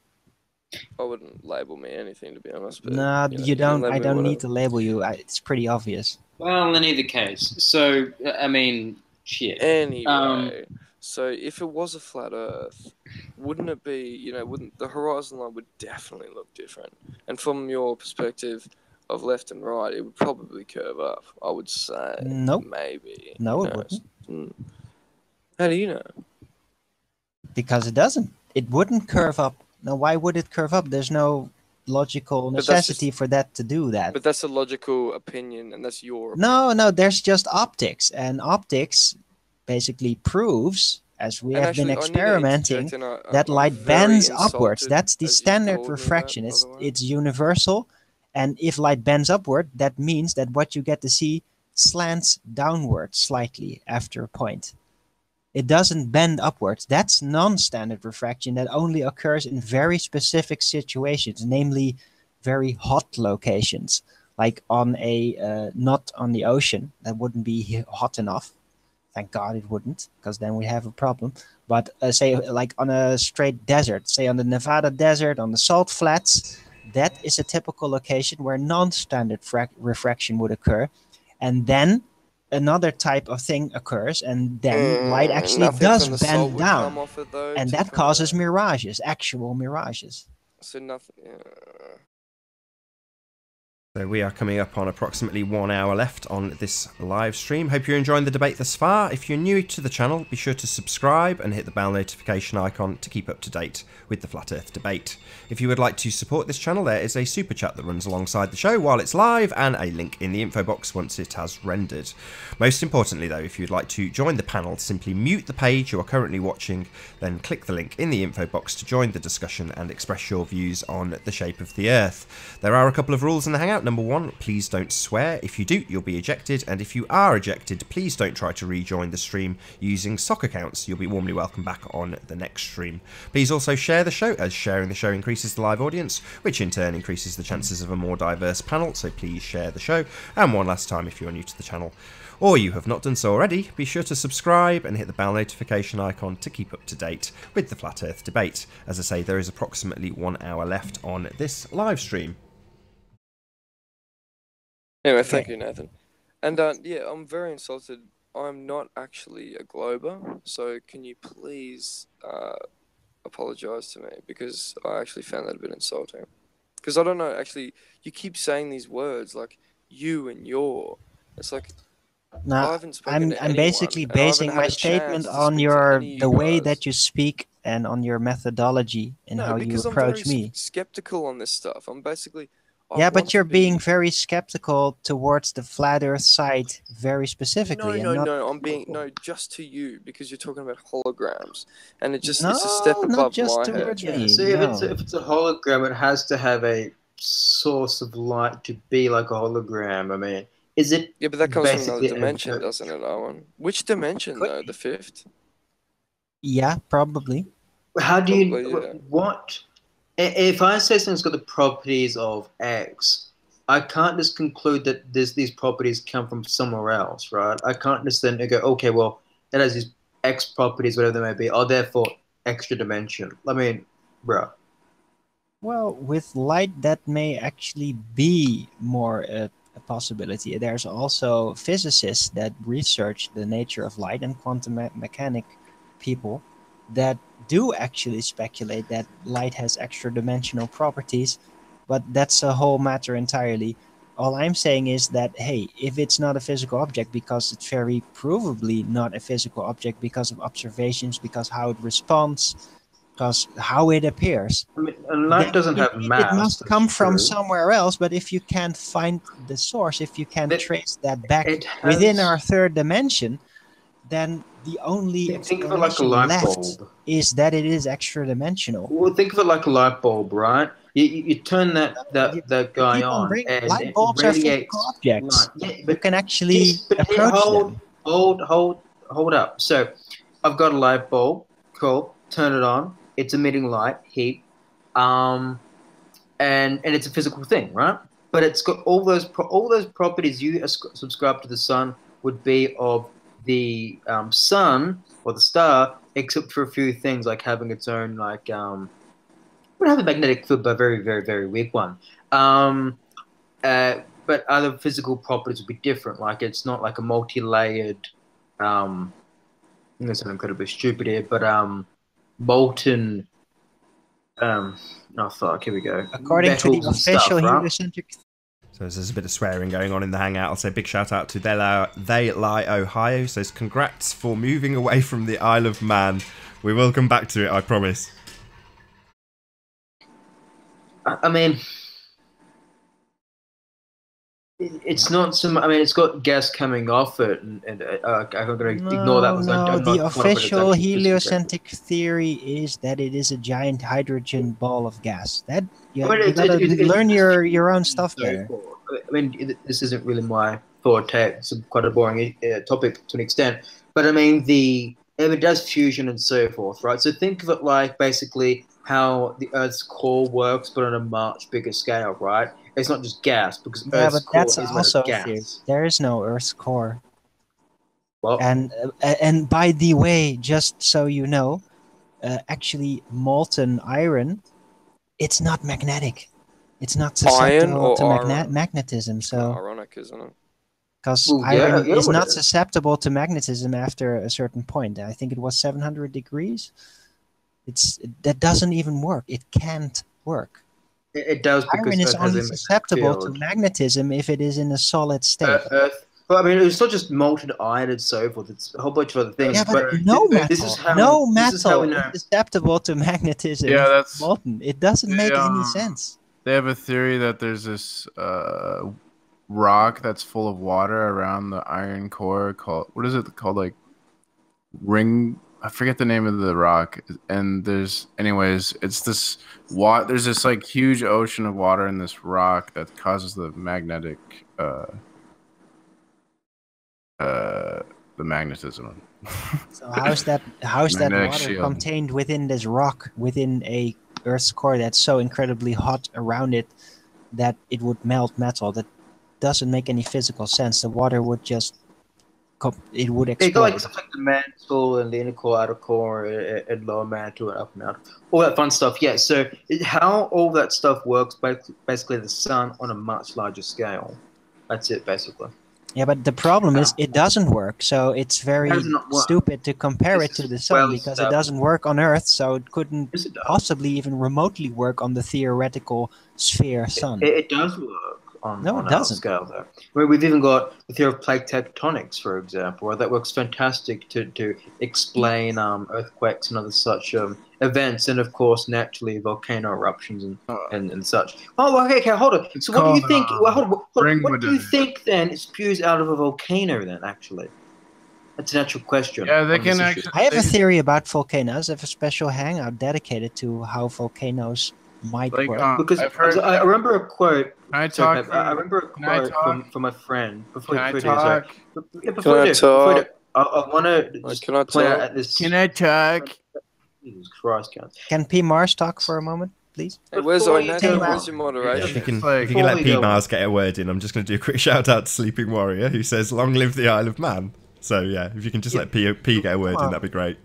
I wouldn't label me anything, to be honest. But, No, you know, you can don't. label I me don't need whatever. to label you. It's pretty obvious. Well, in either case. So, I mean, shit. Anyway, so if it was a flat Earth, wouldn't it be, you know, wouldn't the horizon line would definitely look different? And from your perspective of left and right, it would probably curve up. I would say. Nope. Maybe. No, Who it knows? wouldn't. How do you know? Because it doesn't. It wouldn't curve up. Now, why would it curve up? There's no logical that's necessity for that to do that. But that's a logical opinion, and that's your No, there's just optics. And optics basically proves, as we And have been actually, I need to experimenting, interject, and that I'm light very bends upwards. insulted That's the as you standard called me that, refraction. by It's the way. it's universal. And if light bends upward, that means that what you get to see slants downward slightly after a point. It doesn't bend upwards. That's non-standard refraction that only occurs in very specific situations, namely very hot locations, like on a not on the ocean. That wouldn't be hot enough. Thank God it wouldn't, because then we have a problem. But say like on a straight desert, say on the Nevada desert, on the salt flats, that is a typical location where non-standard refraction would occur. And then another type of thing occurs, and then light actually Nothing does from the salt bend would come down. off it, though, And to that kinda- causes mirages, actual mirages. So nothing. Yeah. So we are coming up on approximately 1 hour left on this live stream. Hope you're enjoying the debate thus far. If you're new to the channel, be sure to subscribe and hit the bell notification icon to keep up to date with the Flat Earth debate. If you would like to support this channel, there is a super chat that runs alongside the show while it's live and a link in the info box once it has rendered. Most importantly though, if you'd like to join the panel, simply mute the page you are currently watching, then click the link in the info box to join the discussion and express your views on the shape of the Earth. There are a couple of rules in the Hangout. Number 1, please don't swear. If you do, you'll be ejected, and if you are ejected, please don't try to rejoin the stream using sock accounts. You'll be warmly welcome back on the next stream. Please also share the show, as sharing the show increases the live audience, which in turn increases the chances of a more diverse panel, so please share the show. And one last time, if you're new to the channel, or you have not done so already, be sure to subscribe and hit the bell notification icon to keep up to date with the Flat Earth debate. As I say, there is approximately 1 hour left on this live stream. Anyway, thank you, Nathan. And yeah, I'm very insulted. I'm not actually a Glober, so can you please apologize to me, because I actually found that a bit insulting. Because I don't know, actually, you keep saying these words like you and your. It's like I Now, haven't spoken to I'm anyone, basically and I haven't basing had my a statement chance to on speak to any of the you way guys. that you speak and on your methodology and No, how you because I'm approach very me. skeptical on this stuff. I'm basically. I Yeah, want but to you're being be. very skeptical towards the flat Earth side very specifically, and not No. I'm being just to you, because you're talking about holograms, and it's a no, step not above just my head. towards me. So if No. it's a hologram, it has to have a source of light to be like a hologram. I mean, is it Yeah, but that comes from another basically dimension, doesn't it, Owen? Which dimension, Could though? The fifth? Yeah, probably. how do you Probably, yeah. what if I say something's got the properties of X? I can't just conclude that these properties come from somewhere else, right? I can't just then go, okay, well, it has these X properties, whatever they may be, are therefore extra dimension. I mean, bro. Well, with light, that may actually be more a possibility. There's also physicists that research the nature of light, and quantum mechanic people that do actually speculate that light has extra dimensional properties, but that's a whole matter entirely. All I'm saying is that, hey, if it's not a physical object, because it's very provably not a physical object because of observations, because how it responds, because how it appears, I mean, and light then doesn't have indeed it mass. must That's come from true. somewhere else. But if you can't find the source, if you can't It- trace that back it within has- our third dimension, then the only Think of it like a explanation light left bulb. is that it is extra dimensional. Well, think of it like a light bulb, right? You turn that You guy keep on on, bringing and light it bulbs are physical radiates objects. light. Yeah, You can actually yes, but here, approach them. hold up. So, I've got a light bulb. Cool. Turn it on. It's emitting light, heat, and it's a physical thing, right? But it's got all those properties you subscribe to the sun would be of the sun or the star, except for a few things like having its own would have a magnetic field, but a very very very weak one. But other physical properties would be different. Like it's not like a multi-layered. I'm gonna sound incredibly stupid here, but molten. Oh fuck! Here we go. According to the Metals and official stuff, right? heliocentric. So there's a bit of swearing going on in the Hangout. I'll say big shout out to They Lie Ohio. Says congrats for moving away from the Isle of Man. We will come back to it, I promise. I mean, it's not some. I mean, it's got gas coming off it, and I'm going to ignore that. Because No, I'm the not caught up in its official actual physical heliocentric theory is that it is a giant hydrogen ball of gas. That you, I mean, you gotta learn your own stuff there. I mean, this isn't really my forte. It's quite a boring topic to an extent. But I mean, it does fusion and so forth, right? So think of it like basically how the Earth's core works, but on a much bigger scale, right? It's not just gas, because Yeah, Earth's but core that's is made also of a theory. gas. There is no Earth's core. Well, And by the way, just so you know, actually molten iron, it's not magnetic. It's not Iron susceptible or to iron? magnetism. It's kind of So ironic, isn't it? because Well, iron yeah, is what not it is. susceptible to magnetism after a certain point. I think it was 700 degrees. That doesn't even work. It can't work. It does because Iron is Earth has only a magnetic susceptible to field. magnetism if it is in a solid state. Earth. Well, I mean, it's not just molten iron and so forth. It's a whole bunch of other things. Yeah, but no this is how no this is how we metal know. is susceptible to magnetism. Yeah, if that's- it's molten. It doesn't make any sense. They have a theory that there's this rock that's full of water around the iron core called, what is it called, like ring, I forget the name of the rock. And there's, anyways, it's this there's this like huge ocean of water in this rock that causes the magnetic the magnetism. So how's that Magnetic water shield. contained within this rock, within a Earth's core that's so incredibly hot around it that it would melt metal? That doesn't make any physical sense. The water would just it would They got explode. like stuff like the mantle and the inner core, outer core, and lower mantle and upper mantle, all that fun stuff. Yeah. So how all that stuff works, basically the sun on a much larger scale. That's it, basically. Yeah, but the problem is it doesn't work. So it's very How does it not work? stupid to compare This it to is the sun well because it established. doesn't work on Earth. So it couldn't Yes, it does. possibly even remotely work on the theoretical sphere sun. It does work on, No, on it our doesn't. scale, though. Where we've even got the theory of plate tectonics, for example, where that works fantastic to explain earthquakes and other such events, and of course, naturally, volcano eruptions and such. Oh, okay, hold on. So, what do you called, think? Well, hold on. ring What do you modality. think then spews out of a volcano? Then, actually, that's an actual question. Yeah, they on this can issue. actually. I have a theory about volcanoes. I have a special hangout dedicated to how volcanoes might Like, work. Because I've heard. I remember a quote. Can I Sorry, talk? Pep, I remember a Can I quote talk? from a friend. Before Can I you do, sorry. talk? Yeah, before I you do, before you do, talk? I want to Like, just can I point out talk? at this. Can I talk? Jesus Christ, Count. Can P. Mars talk for a moment, please? Hey, where's Before our you Nathan? go Where's on. your Yeah, moderation? if you can, Like- if you can let Before we P go- Mars get a word in, I'm just going to do a quick shout out to Sleeping Warrior, who says, "Long live the Isle of Man." So yeah, if you can just let P get a word in, that'd be great.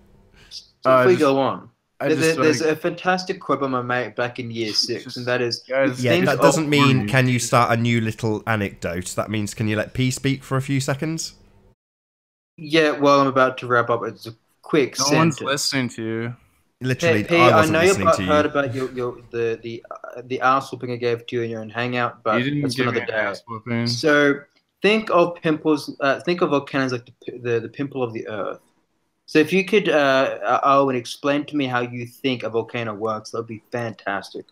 So before we just- go on, I just there's like- a fantastic quote by my mate back in year 6, and that is, Guys, Yeah, Things that of- doesn't mean can you start a new little anecdote. That means can you let P speak for a few seconds? yeah, well, I'm about to wrap up. It's a quick No sentence. one's listening to you. Literally, P, I I wasn't know you listening to heard you. about the ass whooping I gave to you in your own hangout, but You didn't that's for give me another an day. ass whooping. So think of pimples. Think of volcanoes like the pimple of the Earth. So if you could, Owen, explain to me how you think a volcano works, that would be fantastic.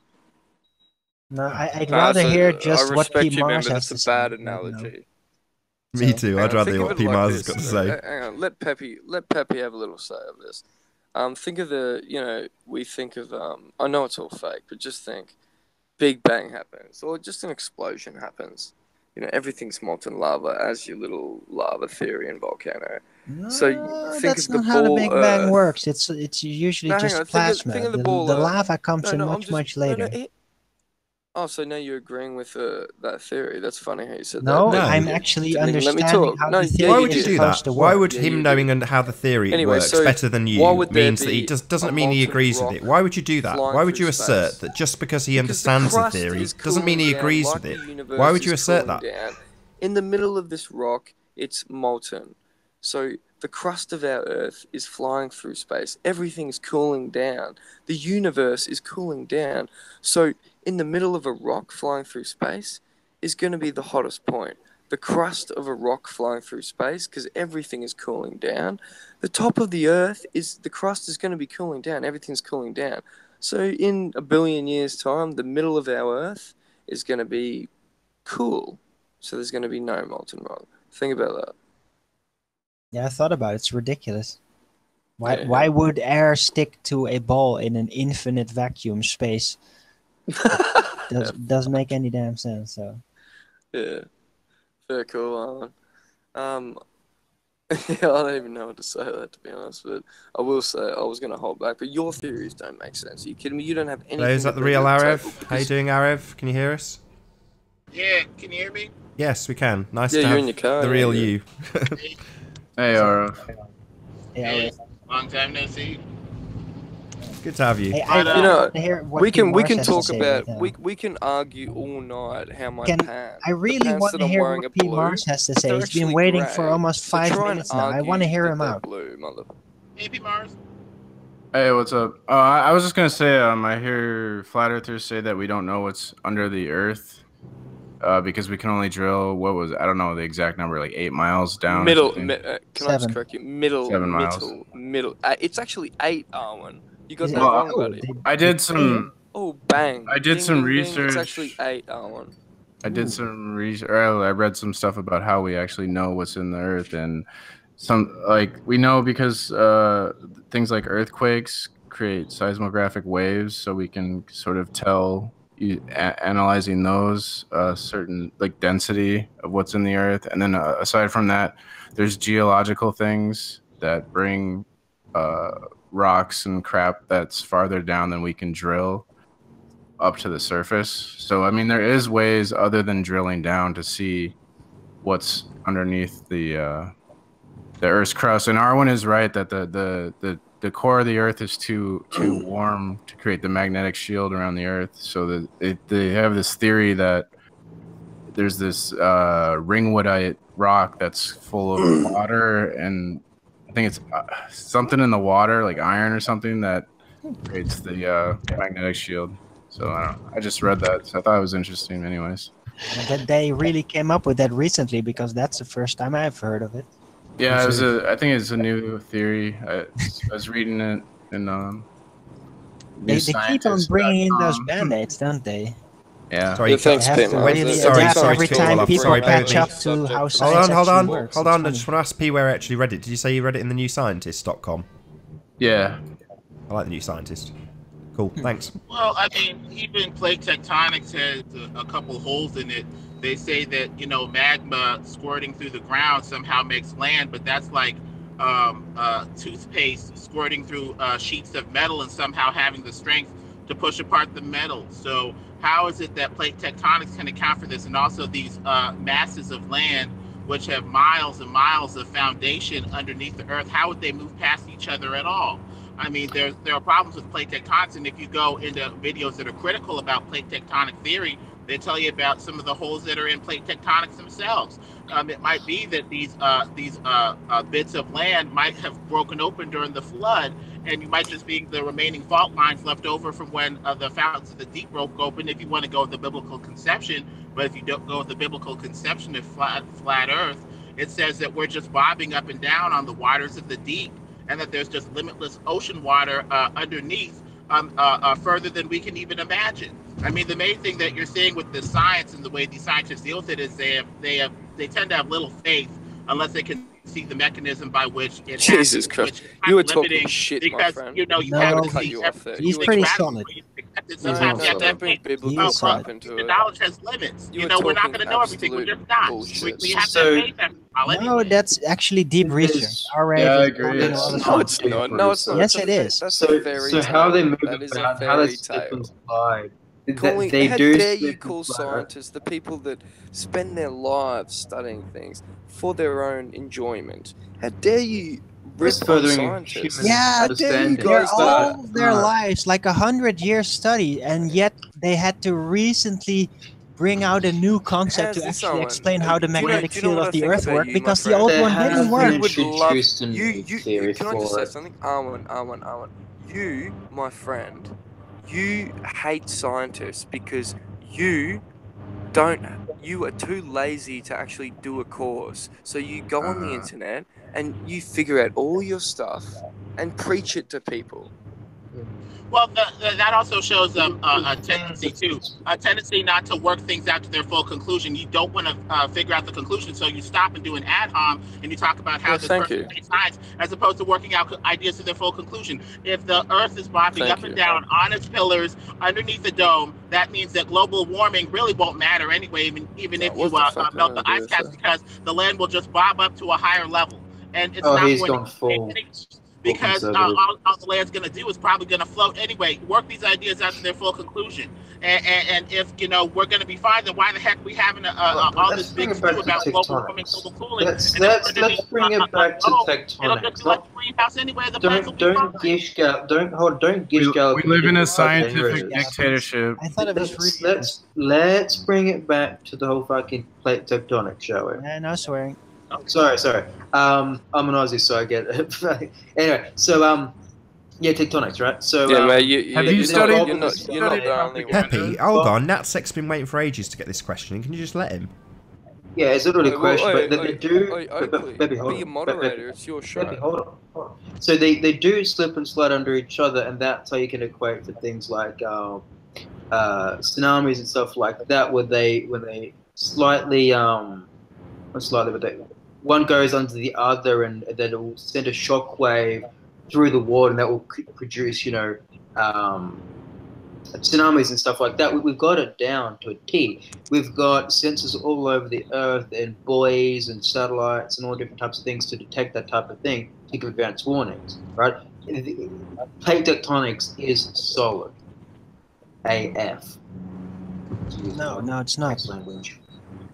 No, I'd Nah, rather so, hear I just what respect P. you, man, Mars but has that's to a bad say. analogy. Me So- too. I'd Hang on, rather think hear of what it P like Mars has this. got to say. Hang on, let Peppy have a little say of this. Think of we think of, I know it's all fake, but just think, Big Bang happens, or just an explosion happens. Everything's molten lava, as your little lava theory in volcano. So No, think that's of the not how the ball Big Bang Earth. works. It's usually No, hang just on, plasma. think of the the ball Earth. lava comes in much later. Oh, so now you're agreeing with that theory? That's funny how you said No, that. No. I'm actually Didn't even let me understanding talk. how No, the yeah, theory Why you would you is did. do supposed that? to Why work. would Yeah, him you knowing did. how the theory Anyway, works so better than why you would there means that he be doesn't a mean he molten agrees with rock it? Why would you do that? flying Why would through you assert space? that just because he Because the understands the crust theory is doesn't mean he cooling down agrees like with it? the universe Why would you is assert cooling that? down. In the middle of this rock, it's molten. So the crust of our Earth is flying through space. Everything's cooling down. The universe is cooling down. So in the middle of a rock flying through space is going to be the hottest point. The crust of a rock flying through space, because everything is cooling down. The top of the Earth the crust is going to be cooling down. Everything's cooling down. So in a billion years' time, the middle of our Earth is going to be cool. So there's going to be no molten rock. Think about that. Yeah, I thought about it. It's ridiculous. Why Yeah. why would air stick to a ball in an infinite vacuum space? Doesn't make any damn sense. So Yeah. Very cool, Alan. Yeah, I don't even know what to say to that, to be honest, but I will say I was going to hold back, but your theories don't make sense. Are you kidding me? You don't have anything Hello, is to that the bring real to the Arev? table How you because- doing, Arev? Can you hear us? Yeah, can you hear me? Yes, we can. Nice Yeah, to you're have in your car, the yeah, real yeah. you. Hey, Arif. yeah, Long time no see. Good to have you. hey, I You want know, to hear what we P. can Mars has to talk say about right now. we can argue all night how my Can- pants. I really want to hear what P. Mars has to say. They're He's been actually waiting grey, for almost so 5 try and minutes now. I argue want to hear that him they're out. Blue, mother. Hey, P. Mars. Hey, what's up? I was just gonna say, I hear flat earthers say that we don't know what's under the earth, because we can only drill I don't know the exact number, like 8 miles down. Middle. Or something. Can I just correct you? Middle. 7 miles. Middle. It's actually 8, Arwen. You got Is that it? wrong, Oh, buddy. I did some. Oh, bang. I did Ding, some ding, ding. research. It's actually 8, Arwen. I did some research. I read some stuff about how we actually know what's in the earth, and we know because things like earthquakes create seismographic waves, so we can sort of tell, analyzing those, certain like density of what's in the earth. And then aside from that, there's geological things that bring rocks and crap that's farther down than we can drill up to the surface. So I mean, there is ways other than drilling down to see what's underneath the Earth's crust. And Arwen is right that the core of the Earth is too warm to create the magnetic shield around the Earth. So that they have this theory that there's this ringwoodite rock that's full of water, and I think it's something in the water, like iron or something, that creates the magnetic shield. So I just read that, so I thought it was interesting. Anyways, That they really came up with that recently, because that's the first time I've heard of it. yeah, I think it's a new theory. I was reading it in They keep on bringing in those band-aids, don't they? Yeah. Sorry, Yeah, thanks, They have Pim. to Wait, really sorry, adapt sorry every to cut you time all off. people Sorry, catch bear up with to how Hold science on. actually works. Hold It's on. I funny. just want to ask P where I actually read it. Did you say you read it in the newscientist.com? Yeah. I like the New Scientist. Cool, thanks. Well, I mean, even plate tectonics has a couple holes in it. They say that, magma squirting through the ground somehow makes land, but that's like toothpaste squirting through sheets of metal and somehow having the strength to push apart the metal. So how is it that plate tectonics can account for this? And also these masses of land, which have miles and miles of foundation underneath the earth, how would they move past each other at all? I mean, there are problems with plate tectonics, and if you go into videos that are critical about plate tectonic theory, they tell you about some of the holes that are in plate tectonics themselves. It might be that these bits of land might have broken open during the flood, and you might just be the remaining fault lines left over from when the fountains of the deep broke open, if you want to go with the biblical conception. But if you don't go with the biblical conception of flat Earth, it says that we're just bobbing up and down on the waters of the deep, and that there's just limitless ocean water underneath, further than we can even imagine. I mean, the main thing that you're seeing with the science and the way these scientists deal with it is they tend to have little faith unless they can see the mechanism by which it Jesus happens. Christ, Which you were limiting talking shit, my because friend. you No, have cut to you see off there. He's You were pretty talking- solid. Sometimes you have to have bring faith. biblical He is crap solid. into The it. knowledge has limits. You were We're not talking going to know everything. We're just absolute not. bullshit. We have to So- have faith after all. No, Anyway. that's actually deep research. There's- Our Yeah, I is agree. building Yes. all the No, time. it's not. No, it's not. Yes, That's it is. That's So, a fairy so tale. how they move That is a about, how fairy they slip tale. and slide. Calling, They how do dare you slip and call slide. scientists the people that spend their lives studying things for their own enjoyment? How dare you rip Just on furthering scientists? human Yeah, How dare you understanding. They're guys all their Uh, lives, like 100-year study, and yet they had to recently bring out a new concept How's to this, actually Owen? explain how the Do you know- magnetic do you know field what of I the think Earth about worked, you, my because the friend? old There one has didn't been work. You would love introduced a new theory Can I just for say it. something? Arwen. You, my friend, you hate scientists because you are too lazy to actually do a course. So you go on the internet and you figure out all your stuff and preach it to people. Well, that also shows a tendency too, a tendency not to work things out to their full conclusion. You don't want to figure out the conclusion, so you stop and do an ad hom and you talk about how Yeah, this thank person you. makes science, as opposed to working out ideas to their full conclusion. If the Earth is bobbing Thank up and you. down on its pillars underneath the dome, that means that global warming really won't matter anyway, even if you What the fuck melt am I the gonna do ice with caps, that? because the land will just bob up to a higher level, and it's Oh, not he's going gone to full. because conservative. all the land's going to do is probably going to float anyway. Work these ideas out to their full conclusion, and if we're going to be fine, then why the heck are we having all let's this bring big it back stew to about global warming, tectonics. global cooling? Let's and then let's bring it back to it'll tectonics. just be like a greenhouse anyway. The plants will Don't be fine. gish gallop. Don't gish We gallop. live in a It's fucking scientific hilarious. dictatorship. I thought it was Let's bring it back to the whole fucking plate tectonic, shall we? Yeah, no swearing. Sorry. I'm an Aussie, so I get it. Anyway, so Yeah, tectonics, right? So Yeah, mate. Have you studied- You're not the only one. Peppy, hold on. Natsek's been waiting for ages to get this question. Can you just let him? Yeah, it's not really a question, but they do. Oakley, Baby, hold be a on. moderator. It's your show. Baby, hold on. So they do slip and slide under each other, and that's how you can equate for things like tsunamis and stuff like that, when they slightly not slightly, but one goes under the other, and then it will send a shock wave through the water, and that will produce, tsunamis and stuff like that. We've got it down to a T. We've got sensors all over the Earth and buoys and satellites and all different types of things to detect that type of thing, to give advance warnings, right? Plate tectonics is solid. AF. No, it's not. Language.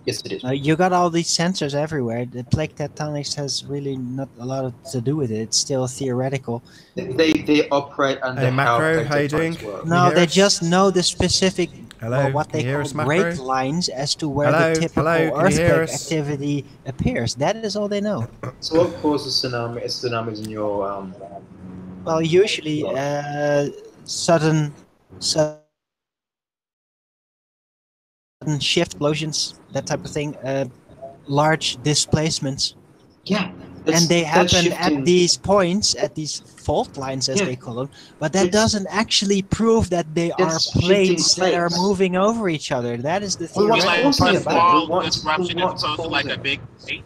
Yes, it is. You got all these sensors everywhere. The plate tectonics has really not a lot to do with it. It's still theoretical. They operate under Hey, Macro, how you doing? work. No, hear they us? just know the specific, Hello, what can they you hear call us, Macro? break lines as to where Hello, the typical hello, can you hear earthquake us? activity appears. That is all they know. So what causes tsunamis in your Well, usually sudden shift explosions, that type of thing, large displacements. Yeah, And they happen shifting. at these points, at these fault lines, as they call them. But that doesn't actually prove that they are That's shifting plates that are plates. moving over each other. That is the Well, what's theoretical causing part it about then? it. Small disruption as what's opposed to like a causing big quake.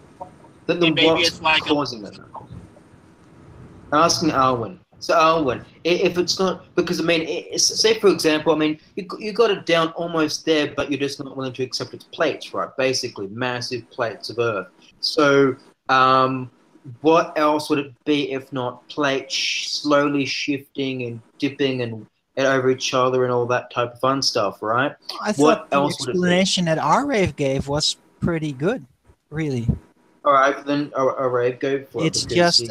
Then Maybe what's it's like causing it? Asking Alwyn. So Alwyn, if it's not, because I mean, say for example, I mean, you got it down almost there, but you're just not willing to accept its plates, right? Basically, massive plates of Earth. So, what else would it be if not plates slowly shifting and dipping and over each other and all that type of fun stuff, right? I What thought the else would it be? explanation that R-Rave gave was pretty good, really. All right, then a rave go for it. It's just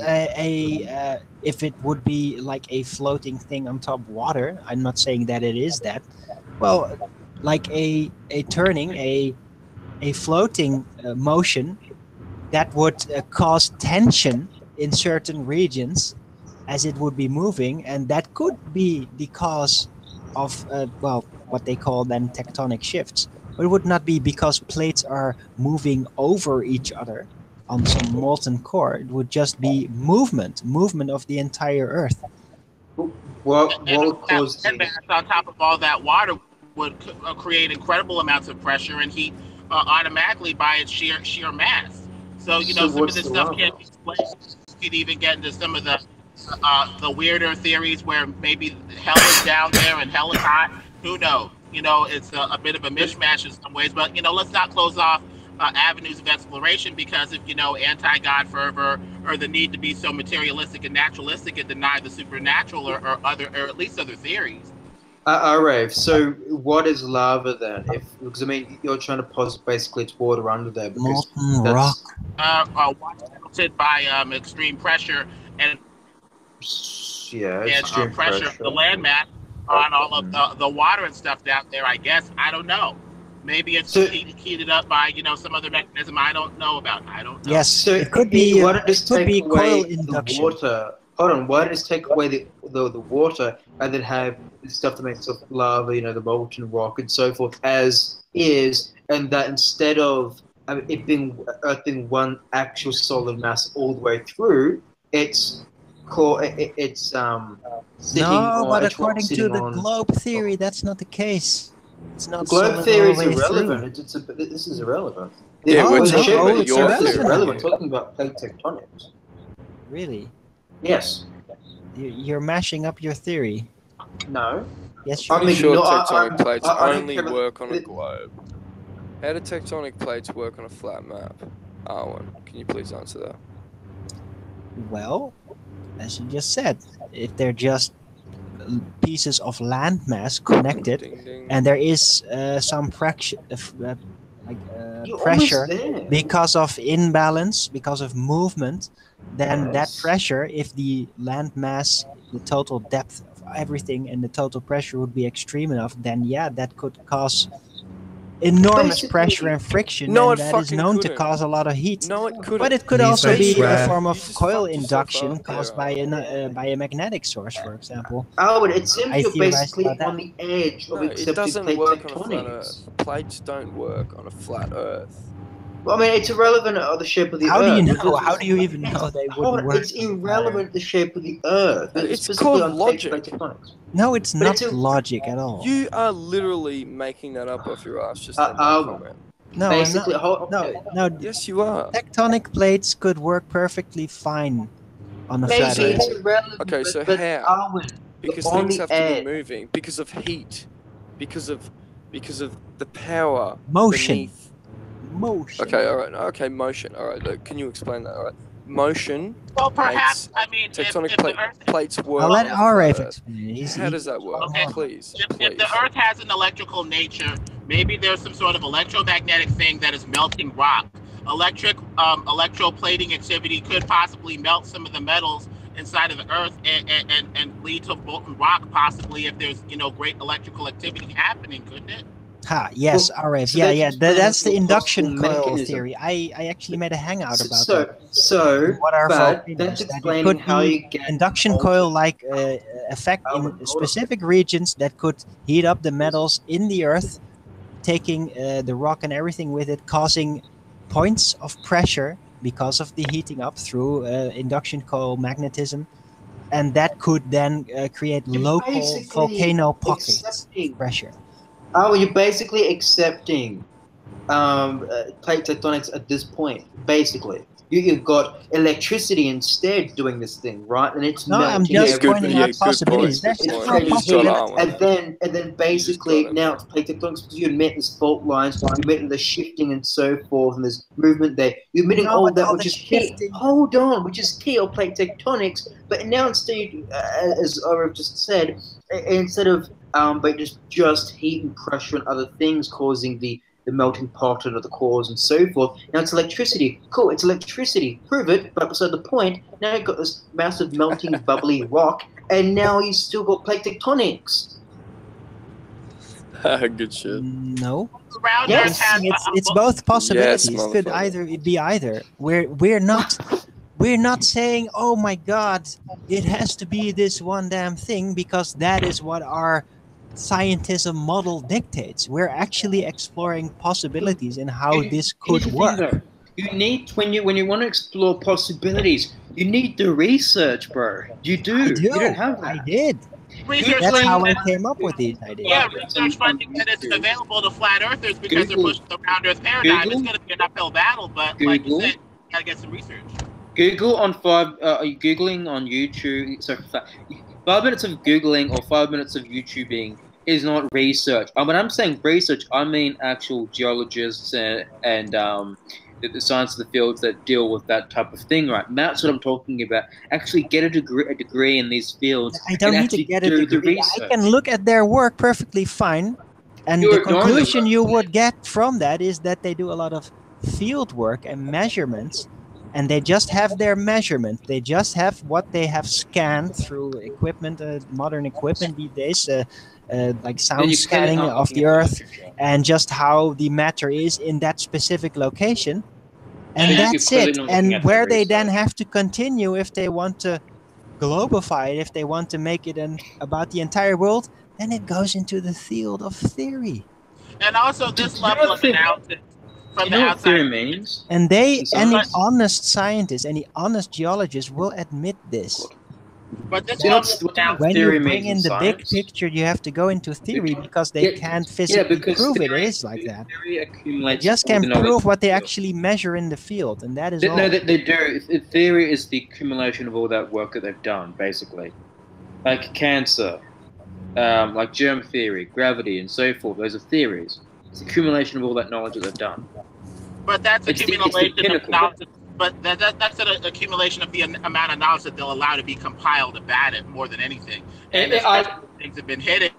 if it would be like a floating thing on top of water. I'm not saying that it is that. Well, like a turning, a floating motion that would cause tension in certain regions as it would be moving, and that could be the cause of what they call then tectonic shifts. But it would not be because plates are moving over each other on some molten core. It would just be movement of the entire Earth. What And would cause that mass on top of all that water would create incredible amounts of pressure and heat automatically by its sheer mass. So some of this stuff can't be explained. You could even get into some of the weirder theories where maybe hell is down there and hell is hot. Who knows? It's a bit of a mishmash in some ways. But let's not close off avenues of exploration because of anti-God fervor or the need to be so materialistic and naturalistic and deny the supernatural or at least other theories. Rave, so what is lava then? Because I mean, you're trying to posit basically it's water under there. Molten rock. Water melted by extreme pressure and extreme pressure of the landmass on all of the water and stuff down there. I guess I don't know. Maybe it's heated up by some other mechanism I don't know about. I don't know. Yes, so it could be. Why don't just take away coil induction. the water? Hold on. Why don't just take away the water and then have the stuff that makes up lava, the molten rock and so forth as is, and that instead of it being earthing one actual solid mass all the way through, it's sitting No, but it's according to sitting the on- globe theory, that's not the case. It's not globe solid theory all is the way irrelevant. This is irrelevant. Yeah, we're no, talking about it's your irrelevant. theory. We're talking about plate tectonics. Really? Yes. You're mashing up your theory. No. Yes, you I are. mean, Sure, no, tectonic plates I don't only care about- work on a globe. How do tectonic plates work on a flat map? Arwen, can you please answer that? Well, as you just said, if they're just pieces of landmass connected, Ding, ding. and there is some pressure, You're pressure almost there. because of imbalance, because of movement, then that Yes. pressure, if the landmass, the total depth of everything, and the total pressure would be extreme enough, then yeah, that could cause enormous Basically- pressure and friction, No, and it that is fucking known to couldn't. cause a lot of heat. No, it couldn't. But it could Please also don't be swear. a form You of just coil fucked yourself induction up there, caused by a magnetic source, for example. Alwyn, it seems I you're theorized basically about that. on the edge of No, it accepting doesn't plate work on a flat Earth. tectonics. Plates don't work on a flat Earth. Well, I mean, it's irrelevant of the shape of the How Earth. do you know? Because How do you even know they Hold wouldn't on, work? it's on a flat irrelevant Earth? the shape of the Earth. It's specifically called on plate logic. tectonics. No, it's But not it's a- logic at all. You are literally making that up off your ass just in that Alwyn, comment. No, basically, I'm not. No, Yes, you are. tectonic plates could work perfectly fine on a flat maybe Earth. it's irrelevant. Okay, so but how? Alwyn, Because on things the have to edge. be moving because of heat, because of the power Motion. beneath. Motion. Okay, all right, okay, motion. All right, look, can you explain that? All right, motion. Well, perhaps, Plates, I mean, tectonic if the Earth plates work. I'll let on a flat Arif Earth. explain. How does that work? Okay. Please, if please. the Earth has an electrical nature, maybe there's some sort of electromagnetic thing that is melting rock. Electroplating activity could possibly melt some of the metals inside of the Earth and lead to molten rock, possibly if there's great electrical activity happening, couldn't it? Ha, yes, Well, Arif. so Yeah, that's yeah. just That's the a induction possible coil mechanism. theory. I actually made a hangout about So, that. so, What our but volcanoes, that's that it explaining could how be you get induction voltage. coil-like effect Hold in on. specific regions that could heat up the metals in the Earth, taking the rock and everything with it, causing points of pressure because of the heating up through induction coil magnetism, and that could then create You're local basically volcano pockets accepting- of pressure. Oh, you're basically accepting plate tectonics at this point. Basically, you've got electricity instead doing this thing, right? And it's No, I'm melting just good- pointing yeah, out good possibilities. point, There's good several point. It's You just trading got possibilities. on with and then basically got him. now it's plate tectonics because you admit there's fault lines, you admit that there's shifting and so forth, and there's movement there. You're admitting No, all but that, all which the is key. shifting- Hold on, which is key of plate tectonics. But now instead, as I've just said, instead of but just heat and pressure and other things causing the melting pot and the cores and so forth. Now it's electricity. Cool, it's electricity. Prove it, but beside the point, now you've got this massive melting bubbly rock, and now you've still got plate tectonics. Good shit. No. Around Yes, Earth has It's both possibilities. Yes, Could motherfucker. either be either. We're not saying, oh my God, it has to be this one damn thing because that is what our scientism model dictates. We're actually exploring possibilities in how this could Here's the thing, work. though. You need when you want to explore possibilities, you need the research, bro. You do. I do. You don't have that. I did. research That's how I funding. came up with these ideas. Yeah, research funding that isn't available to flat earthers because they're Google. pushing the round Earth paradigm. Google. It's going to be an uphill battle, but like you Google. said, you got to get some research. Google on Googling on YouTube. So 5 minutes of Googling or 5 minutes of YouTubing is not research. When I'm saying research, I mean actual geologists and the science of the fields that deal with that type of thing, right? And that's what I'm talking about. Actually, get a degree in these fields. I don't and need to actually get a do the degree. I research. can look at their work perfectly fine, and You're the ignoring the conclusion work. you would get from that is that they do a lot of field work and measurements, and they just have their measurement. They just have what they have scanned through equipment, modern equipment these days, like Then sound you scanning put it on of looking the at Earth, literature. and just how the matter is in that specific location. And Then you're that's clearly it. not looking And at the where they then research. have to continue if they want to globify it, if they want to make it about the entire world, then it goes into the field of theory. And also, this Do you know level what of theory- analysis from You the know what theory outside. means? And any But- honest scientist, any honest geologist will admit this. But this Do you know level of what analysis, When theory you bring means in in the big science? picture, you have to go into theory because they Yeah, can't physically because prove it. It theory- is like that. Theory They accumulates just all can the knowledge prove what they in the field. actually measure in the field, and that is all. No, they do. Theory is the accumulation of all that work that they've done, basically. Like cancer, like germ theory, gravity, and so forth. Those are theories. It's the accumulation of all that knowledge that they've done. but that's It's the accumulation of pinnacle. knowledge. But that's an accumulation of the amount of knowledge that they'll allow to be compiled about it more than anything. And especially when things have been hidden.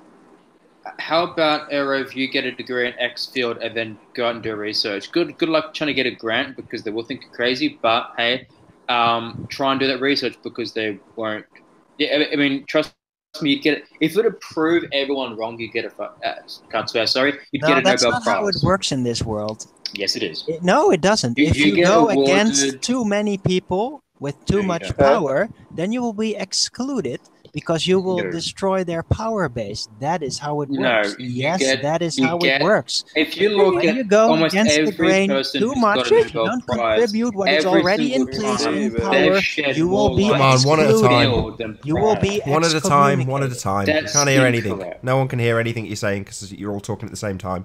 How about, Aero, if you get a degree in X field and then go out and do research? Good luck trying to get a grant because they will think you're crazy, but hey, try and do that research because they won't. Yeah, I mean, trust me, you get it. If you were to prove everyone wrong, you get can't swear, sorry, you'd No, get a that's Nobel not Prize. how it works in this world. Yes, it is. No, it doesn't. If You you get go awarded- against too many people with too No, you much don't. power, then you will be excluded because you will No. destroy their power base. That is how it No, works. you Yes, get- that is you how get- it works. If you look When at you go almost against the every grain person too who's much, got a if you Nobel don't Prize, contribute what is every already in single place time in they've power, shed you will more be light. Come on, one at a time. excluded. You will be One at a time. One at a excommunicated. time. That's You can't hear anything. incorrect. No one can hear anything you're saying because you're all talking at the same time.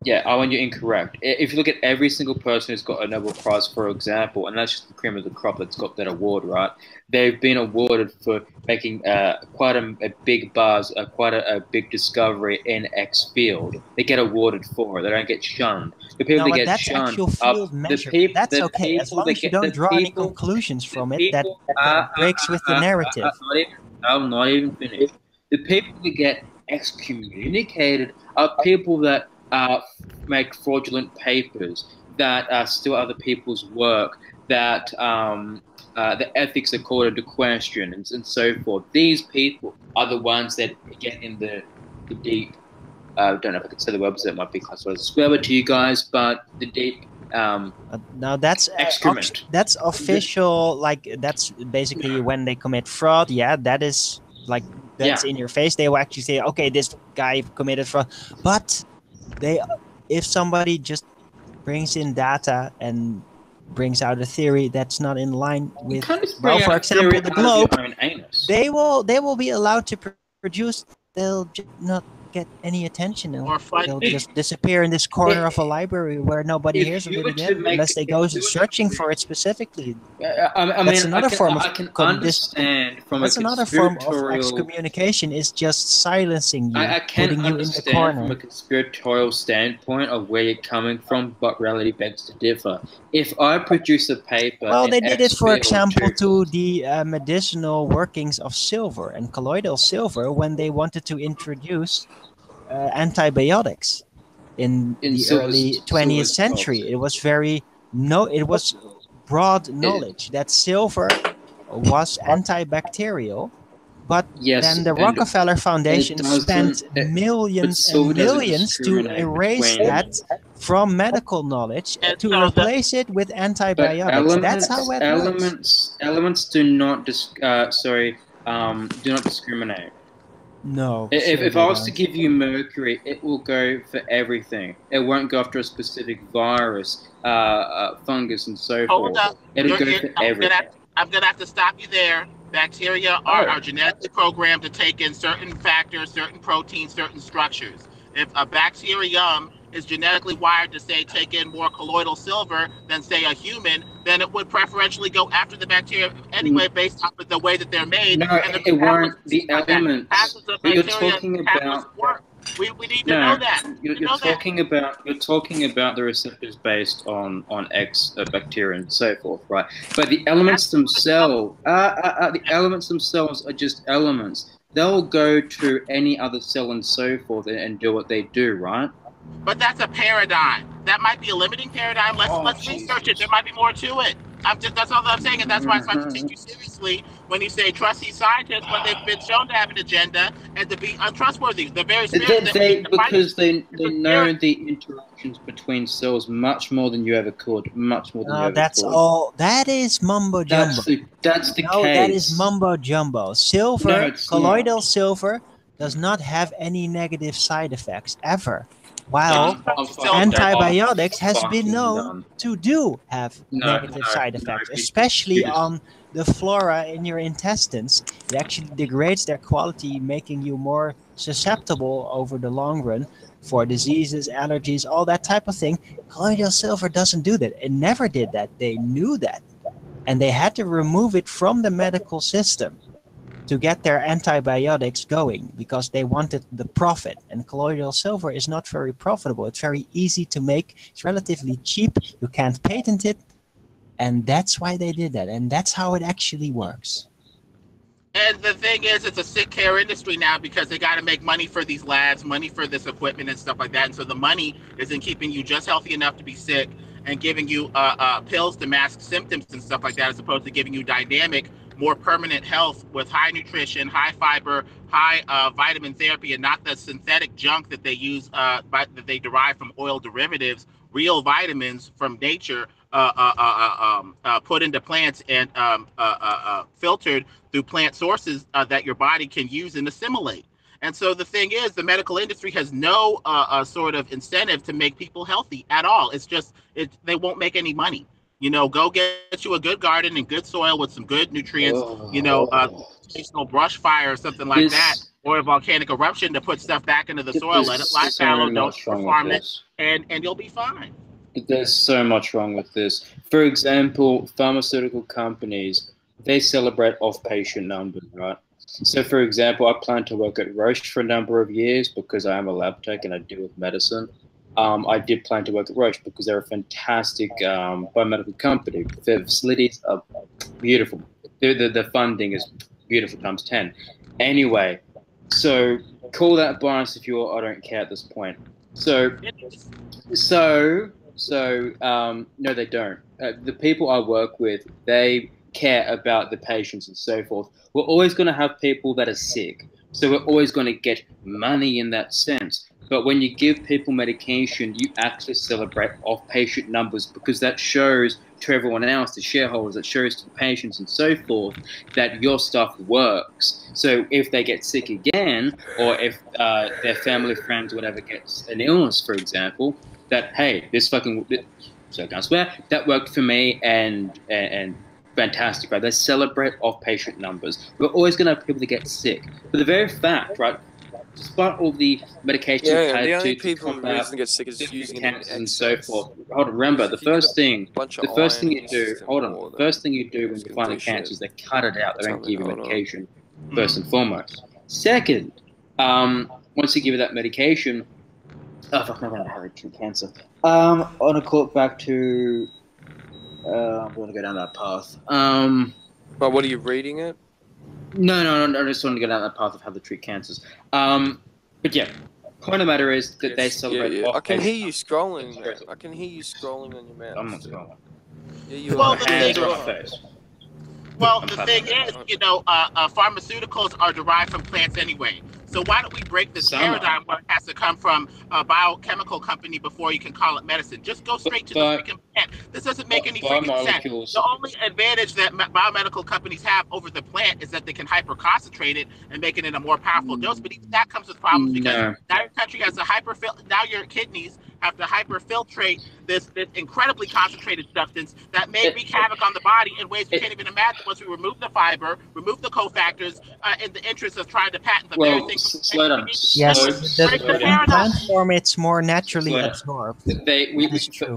Yeah, Owen, you're incorrect. If you look at every single person who's got a Nobel Prize, for example, and that's just the cream of the crop that's got that award, right? They've been awarded for making quite a big buzz, quite a big discovery in X field. They get awarded for it. They don't get shunned. The people No, that but get that's shunned actual are field the measurement. people. That's the okay, as people long that as you get- don't the draw any people- conclusions from the it that, people- that breaks with the narrative. I'm not even finished. The people that get excommunicated are people that make fraudulent papers, that steal other people's work, that the ethics are called into question, and so forth. These people are the ones that get in the deep. I don't know if I can say the word, because it might be classified as a swear word to you guys, but the deep. Now that's excrement. that's official. Like that's basically when they commit fraud. Yeah, that is like that's in your face. They will actually say, okay, this guy committed fraud, but if somebody just brings in data and brings out a theory that's not in line with, well, for example, the globe, they will be allowed to produce. They'll just not get any attention, and they'll just disappear in this corner of a library where nobody hears of it again, unless they go searching for it specifically. That's another form of understand from that's another form of excommunication. Is just silencing you, I can putting you in the understand corner. from a conspiratorial standpoint of where you're coming from, but reality begs to differ. If I produce a paper, Well, they did it, for example, to to the medicinal workings of silver and colloidal silver when they wanted to introduce antibiotics in the early 20th century. It was it was broad knowledge that silver was antibacterial, but then the Rockefeller Foundation spent millions and millions to erase that from medical knowledge to replace it with antibiotics. That's how it works. Elements do not do not discriminate. No. If I was to give you mercury, it will go for everything. It won't go after a specific virus, fungus, and so forth. It'll go for everything. I'm gonna have to stop you there. Bacteria are genetically programmed to take in certain factors, certain proteins, certain structures. If a bacterium is genetically wired to, say, take in more colloidal silver than, say, a human, then it would preferentially go after the bacteria anyway, based off of the way that they're made. No, and it weren't the elements. You're talking about. We need to know that. You're talking about the receptors based on X bacteria and so forth, right? But the elements themselves, are just elements. They'll go to any other cell and so forth and do what they do, right? But that's a paradigm. That might be a limiting paradigm. Let's research it. There might be more to it. That's all I'm saying, and that's why I try to take you seriously when you say trust these scientists when they've been shown to have an agenda and to be untrustworthy. The very spirit because they know the interactions between cells much more than you ever could. Much more than you ever that's could. all. That is mumbo jumbo. That's the no, case. That is mumbo jumbo. Silver, colloidal silver, does not have any negative side effects ever. While antibiotics has been known to have negative side effects, especially on the flora in your intestines. It actually degrades their quality, making you more susceptible over the long run for diseases, allergies, all that type of thing. Colloidal silver doesn't do that. It never did that. They knew that. And they had to remove it from the medical system to get their antibiotics going because they wanted the profit. And colloidal silver is not very profitable. It's very easy to make. It's relatively cheap. You can't patent it. And that's why they did that. And that's how it actually works. And the thing is, it's a sick care industry now because they got to make money for these labs, money for this equipment and stuff like that. And so the money is in keeping you just healthy enough to be sick and giving you pills to mask symptoms and stuff like that, as opposed to giving you dynamic more permanent health with high nutrition, high fiber, high vitamin therapy, and not the synthetic junk that they use, that they derive from oil derivatives. Real vitamins from nature, put into plants and filtered through plant sources that your body can use and assimilate. And so the thing is, the medical industry has no sort of incentive to make people healthy at all. It's just they won't make any money. Go get you a good garden and good soil with some good nutrients. Occasional brush fire or something like that, or a volcanic eruption to put stuff back into the soil. Let it lie fallow. Don't farm it, and you'll be fine. There's so much wrong with this. For example, pharmaceutical companies, they celebrate off-patient numbers, right? So, for example, I plan to work at Roche for a number of years because I am a lab tech and I deal with medicine. I did plan to work at Roche because they're a fantastic biomedical company. Their facilities are beautiful. The funding is beautiful times 10. Anyway, so call that bias if you will. I don't care at this point. So no, they don't. The people I work with, they care about the patients and so forth. We're always going to have people that are sick. So we're always going to get money in that sense. But when you give people medication, you actually celebrate off-patient numbers because that shows to everyone else, the shareholders, that shows to the patients and so forth that your stuff works. So if they get sick again, or if their family, friends, whatever gets an illness, for example, that, hey, so I can't swear, that worked for me and fantastic, right? They celebrate off-patient numbers. We're always going to have people that get sick. But the very fact, right, despite all the medication the only people who reason get sick is using it and so forth. Hold on, remember, the first thing you do when you find a cancer is they cut it out. They don't give you medication, first and foremost. Second, once you give you that medication, oh, fuck, I'm going to have a cancer. I want to call it back to, I'm going to go down that path. But what are you reading it? No, I just want to go down that path of how to treat cancers. But yeah, point of the matter is that they celebrate. I can hear you scrolling, man. I can hear you scrolling on your mouse. I'm not scrolling. Yeah, you Well, are. the thing is, pharmaceuticals are derived from plants anyway. So why don't we break this paradigm where it has to come from a biochemical company before you can call it medicine? Just go straight to the freaking plant. This doesn't make any freaking sense. The only advantage that biomedical companies have over the plant is that they can hyper-concentrate it and make it in a more powerful dose. But even that comes with problems because now your country has now your kidneys have to hyperfiltrate this incredibly concentrated substance that may wreak havoc on the body in ways we can't even imagine once we remove the fiber, remove the cofactors, in the interest of trying to patent the very thing. Slow down. Yes, the plant form it's more naturally absorbed.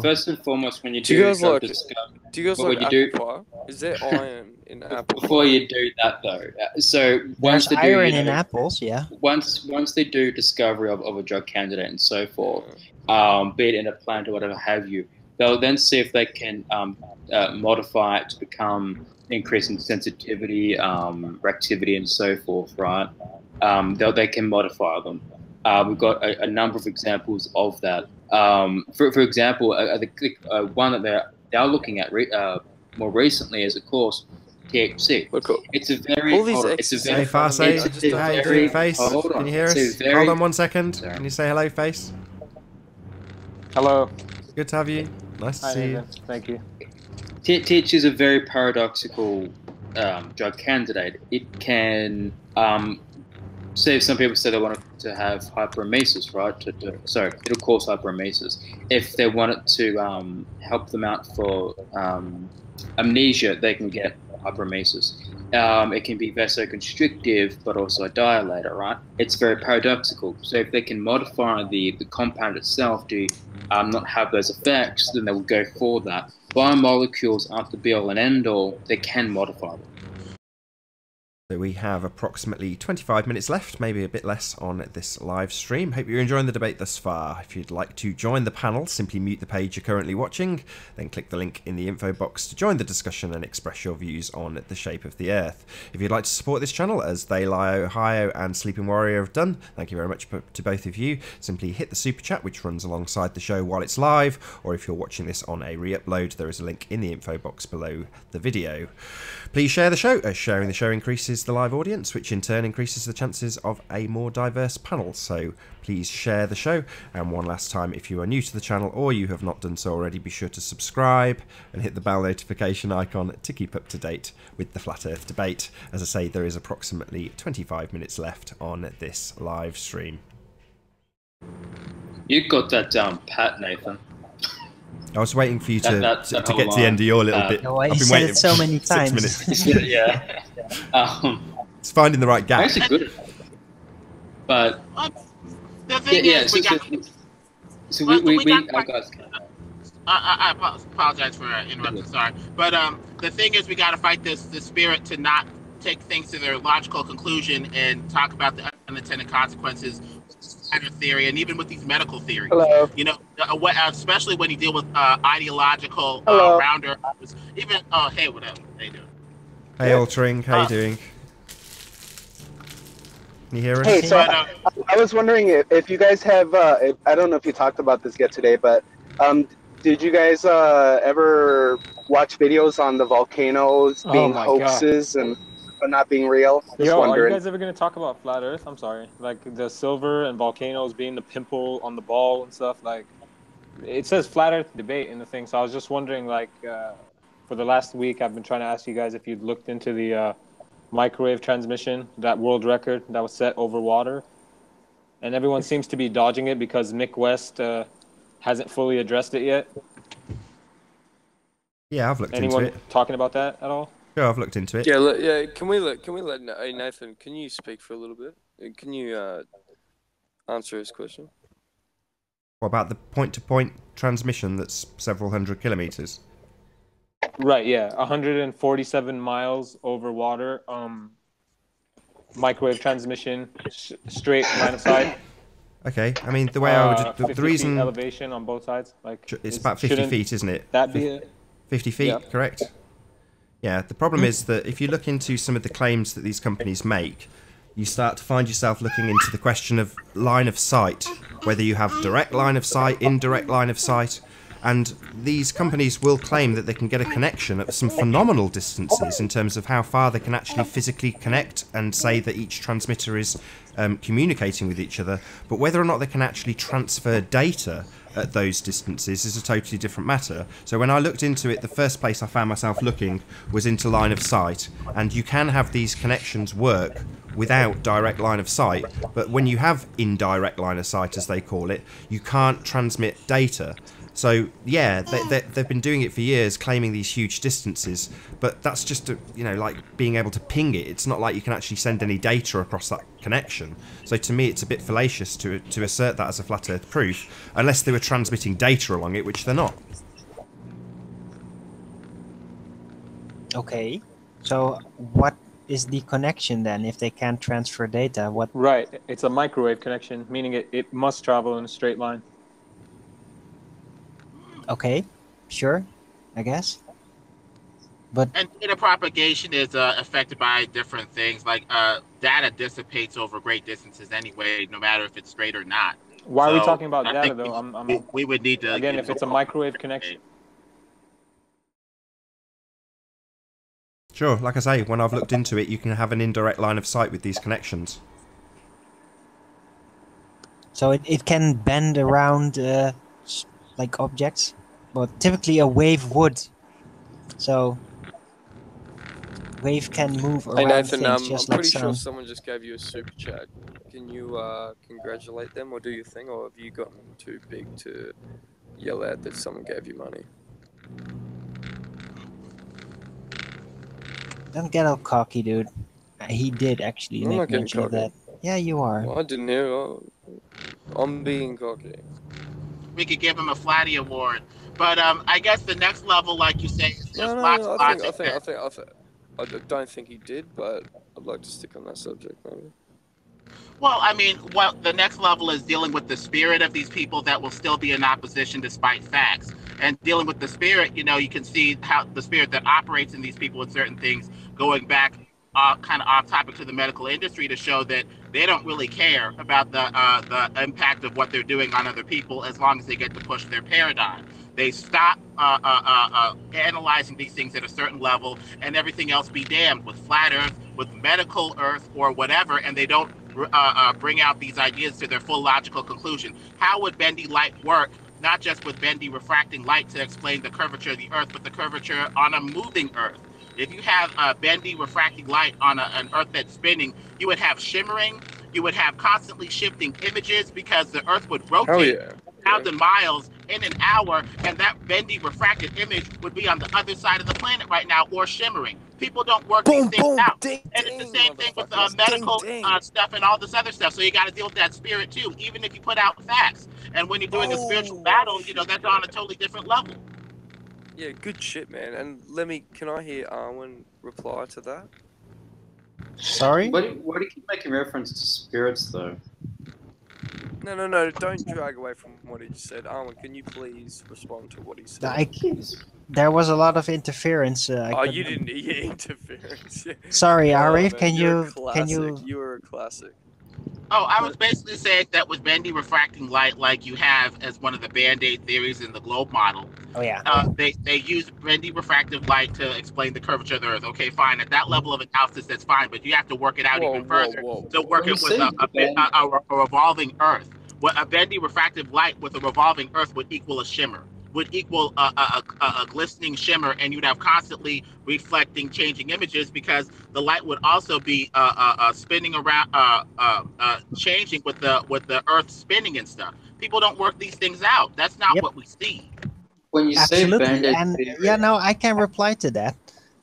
First and foremost, when you do you guys like apple pie? Is there iron in apple pie? Before you do that though, so once there's iron in apples, yeah. Once they do discovery of a drug candidate and so forth, be it in a plant or whatever have you, they'll then see if they can modify it to become increasing sensitivity, reactivity, and so forth, right? They can modify them. We've got a number of examples of that. For example, the one that they're looking at more recently is, of course, THC. It's a very Hey, Farce. Hey, Face. Can you hear us? Hold on 1 second. Can you say hello, Face? Hello. Good to have you. Nice to see you. Thank you. THC is a very paradoxical drug candidate. It can say some people say they want to have hyperemesis, right? It'll cause hyperemesis. If they want it to help them out for amnesia, they can get hyperemesis. It can be vasoconstrictive, but also a dilator, right? It's very paradoxical. So if they can modify the compound itself to not have those effects, then they will go for that. Biomolecules aren't the be-all and end-all. They can modify them. So we have approximately 25 minutes left, maybe a bit less on this live stream. Hope you're enjoying the debate thus far. If you'd like to join the panel, simply mute the page you're currently watching, then click the link in the info box to join the discussion and express your views on the shape of the Earth. If you'd like to support this channel, as They Lie Ohio and Sleeping Warrior have done, thank you very much to both of you. Simply hit the super chat, which runs alongside the show while it's live, or if you're watching this on a re-upload, there is a link in the info box below the video. Please share the show, as sharing the show increases the live audience, which in turn increases the chances of a more diverse panel. So please share the show. And one last time, if you are new to the channel or you have not done so already, be sure to subscribe and hit the bell notification icon to keep up to date with the Flat Earth debate. As I say, there is approximately 25 minutes left on this live stream. You got that down pat, Nathan. I was waiting for you to get to whole the end of your little bit. No, I've he been said waiting it so many 6 times. minutes. Yeah. It's finding the right gap. Actually good. But the thing is, I apologize for interrupting. Sorry, but the thing is, we got to fight the spirit to not take things to their logical conclusion and talk about the unintended consequences of theory, and even with these medical theories. Hello. You know, especially when you deal with ideological rounder. Even hey, what up? How you doing? Hey, Altering, how you doing? Can you hear us? Hey, so I was wondering if you guys have, I don't know if you talked about this yet today, but did you guys ever watch videos on the volcanoes being hoaxes and not being real? Just wondering. Are you guys ever going to talk about flat Earth? I'm sorry. Like the silver and volcanoes being the pimple on the ball and stuff. Like it says flat Earth debate in the thing. So I was just wondering, like, for the last week, I've been trying to ask you guys if you'd looked into the microwave transmission, that world record that was set over water. And everyone seems to be dodging it because Mick West hasn't fully addressed it yet. Yeah, I've looked into it. Anyone talking about that at all? Sure, I've looked into it. Yeah, Can we let hey, Nathan? Can you speak for a little bit? Can you answer his question? What about the point-to-point transmission that's several hundred kilometers? Right. Yeah, 147 miles over water. Microwave transmission, straight line of sight. Okay, I mean the way I would the reason elevation on both sides, like it's about 50 feet, isn't it? That be it? 50 feet, yeah. Correct? Yeah. The problem is that if you look into some of the claims that these companies make, you start to find yourself looking into the question of line of sight, whether you have direct line of sight, indirect line of sight. And these companies will claim that they can get a connection at some phenomenal distances in terms of how far they can actually physically connect and say that each transmitter is communicating with each other. But whether or not they can actually transfer data at those distances is a totally different matter. So when I looked into it, the first place I found myself looking was into line of sight. And you can have these connections work without direct line of sight. But when you have indirect line of sight, as they call it, you can't transmit data. So yeah, they've been doing it for years, claiming these huge distances, but that's just like being able to ping it. It's not like you can actually send any data across that connection. So to me, it's a bit fallacious to assert that as a flat Earth proof, unless they were transmitting data along it, which they're not. Okay, so what is the connection then? If they can't transfer data, what? Right, it's a microwave connection, meaning it must travel in a straight line. Okay, sure, I guess. But and data propagation is affected by different things. Like data dissipates over great distances anyway, no matter if it's straight or not. Why are we talking about data though? We would need to again if it's a microwave connection. Sure, like I say, when I've looked into it, you can have an indirect line of sight with these connections. So it can bend around like objects, but typically a wave would. So wave can move around Nathan, things just I'm like pretty sound. sure someone just gave you a super chat. Can you congratulate them or do your thing, or have you gotten too big to yell at that someone gave you money? Don't get all cocky, dude. He did actually make mention of that. Yeah, you are. Well, I didn't hear. I'm being cocky. We could give him a Flatty Award, but I guess the next level, like you say, is just I don't think he did, but I'd like to stick on that subject, maybe. Well, I mean, the next level is dealing with the spirit of these people that will still be in opposition despite facts. And dealing with the spirit, you can see how the spirit that operates in these people with certain things, going back kind of off topic to the medical industry, to show that they don't really care about the impact of what they're doing on other people as long as they get to push their paradigm. They stop analyzing these things at a certain level, and everything else be damned with flat Earth, with medical Earth, or whatever, and they don't bring out these ideas to their full logical conclusion. How would bendy light work? Not just with bendy refracting light to explain the curvature of the Earth, but the curvature on a moving Earth. If you have a bendy refracting light on an Earth that's spinning, you would have shimmering, you would have constantly shifting images because the Earth would rotate 1,000 miles in an hour, and that bendy refracted image would be on the other side of the planet right now, or shimmering. People don't work these things out. And it's the same thing with medical stuff and all this other stuff. So you got to deal with that spirit too, even if you put out facts. And when you're doing a spiritual battle, that's on a totally different level. Yeah, good shit, man. And can I hear Arwen reply to that? Sorry? Why do you keep making reference to spirits, though? No, don't drag away from what he just said. Arwen, can you please respond to what he said? There was a lot of interference. You didn't hear interference. Sorry, Arif, can You're you... You were a classic. Oh, I was basically saying that with bendy refracting light, like you have as one of the Band-Aid theories in the globe model. Oh, yeah. They use bendy refractive light to explain the curvature of the Earth. Okay, fine. At that level of analysis, that's fine, but you have to work it out even further to work it with a revolving Earth. What a bendy refractive light with a revolving Earth would equal a shimmer, would equal a glistening shimmer, and you'd have constantly reflecting, changing images because the light would also be spinning around, changing with the Earth spinning and stuff. People don't work these things out. That's not what we see. When you Absolutely. say Band-Aid And theory, yeah, no, I can reply to that.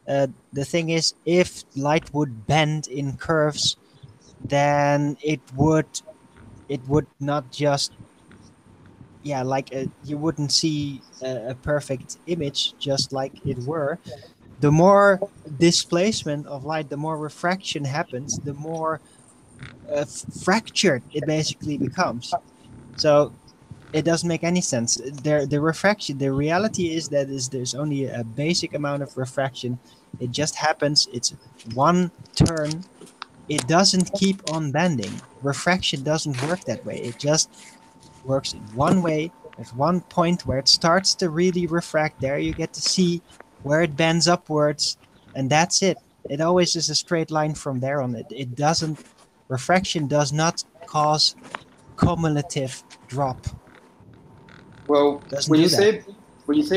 The thing is, if light would bend in curves, then it would not just you wouldn't see a perfect image just like it were. The more displacement of light, the more refraction happens, the more fractured it basically becomes. So it doesn't make any sense. The refraction, the reality is that there's only a basic amount of refraction. It just happens. It's one turn. It doesn't keep on bending. Refraction doesn't work that way. It just works in one way. There's one point where it starts to really refract. There you get to see where it bends upwards, and that's it. It always is a straight line from there on. It doesn't. Refraction does not cause cumulative drop. well, when you say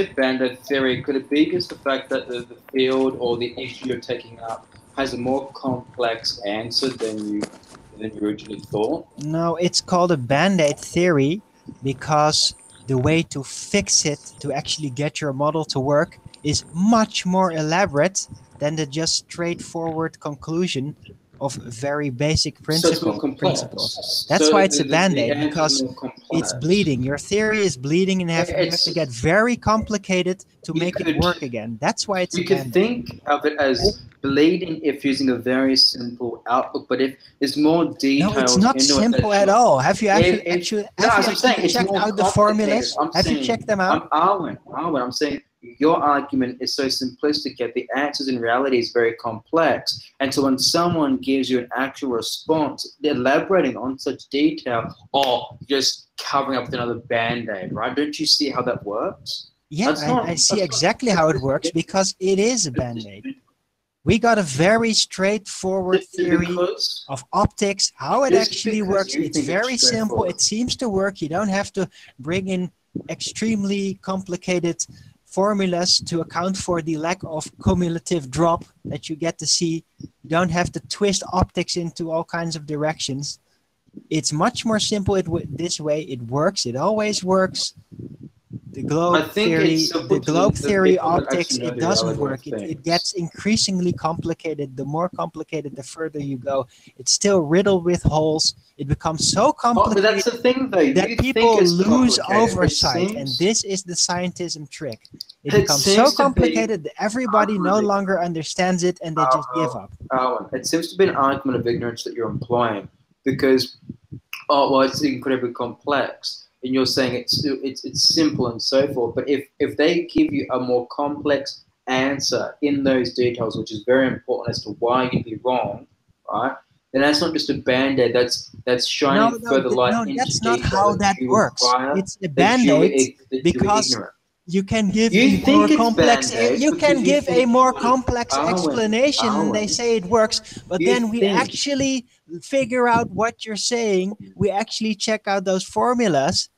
Band-Aid theory, could it be just the fact that the field or the issue you're taking up has a more complex answer than you originally thought? No, it's called a Band-Aid theory because the way to fix it, to actually get your model to work, is much more elaborate than the just straightforward conclusion of very basic principles. That's why it's a Band-Aid, because it's bleeding. Your theory is bleeding in half, and you have to get very complicated to make it work again. That's why it's a Band-Aid. You could think of it as bleeding if using a very simple outlook, but if it's more detailed... No, it's not simple at all. Have you actually checked out the formulas? Have you checked them out? Arwen, I'm saying your argument is so simplistic, yet the answers in reality is very complex. And so when someone gives you an actual response, elaborating on such detail, or just covering up with another Band-Aid, right? Don't you see how that works? Yeah, I see exactly how it works, because it is a Band-Aid. We got a very straightforward theory of optics, how it actually works. It's very simple. It seems to work. You don't have to bring in extremely complicated formulas to account for the lack of cumulative drop that you get to see. You don't have to twist optics into all kinds of directions. It's much more simple this way. It works. It always works. The globe I think theory, it's simple the globe to the theory people that optics, actually know it the doesn't reality of work. It things. gets increasingly complicated. The more complicated, the further you go. It's still riddled with holes. It becomes so Oh, complicated but that's the thing, though. that You people think it's lose complicated. oversight, It and seems, this is the scientism trick. It it becomes so seems to be complicated that everybody no argument. longer understands it, and they just give up. Owen, it seems to be an argument of ignorance that you're employing because, well, it's incredibly complex, and you're saying it's simple and so forth. But if they give you a more complex answer in those details, which is very important as to why you'd be wrong, right? Then that's not just a band-aid. That's shining further light into that's not detail how that you works. require, It's a that you were band-aid because ignorant. you can give You a think more it's complex. Band-Aid You because can you give a think more you wanna- complex explanation, and they say it works. But you then we think- actually figure out what you're saying. We actually check out those formulas,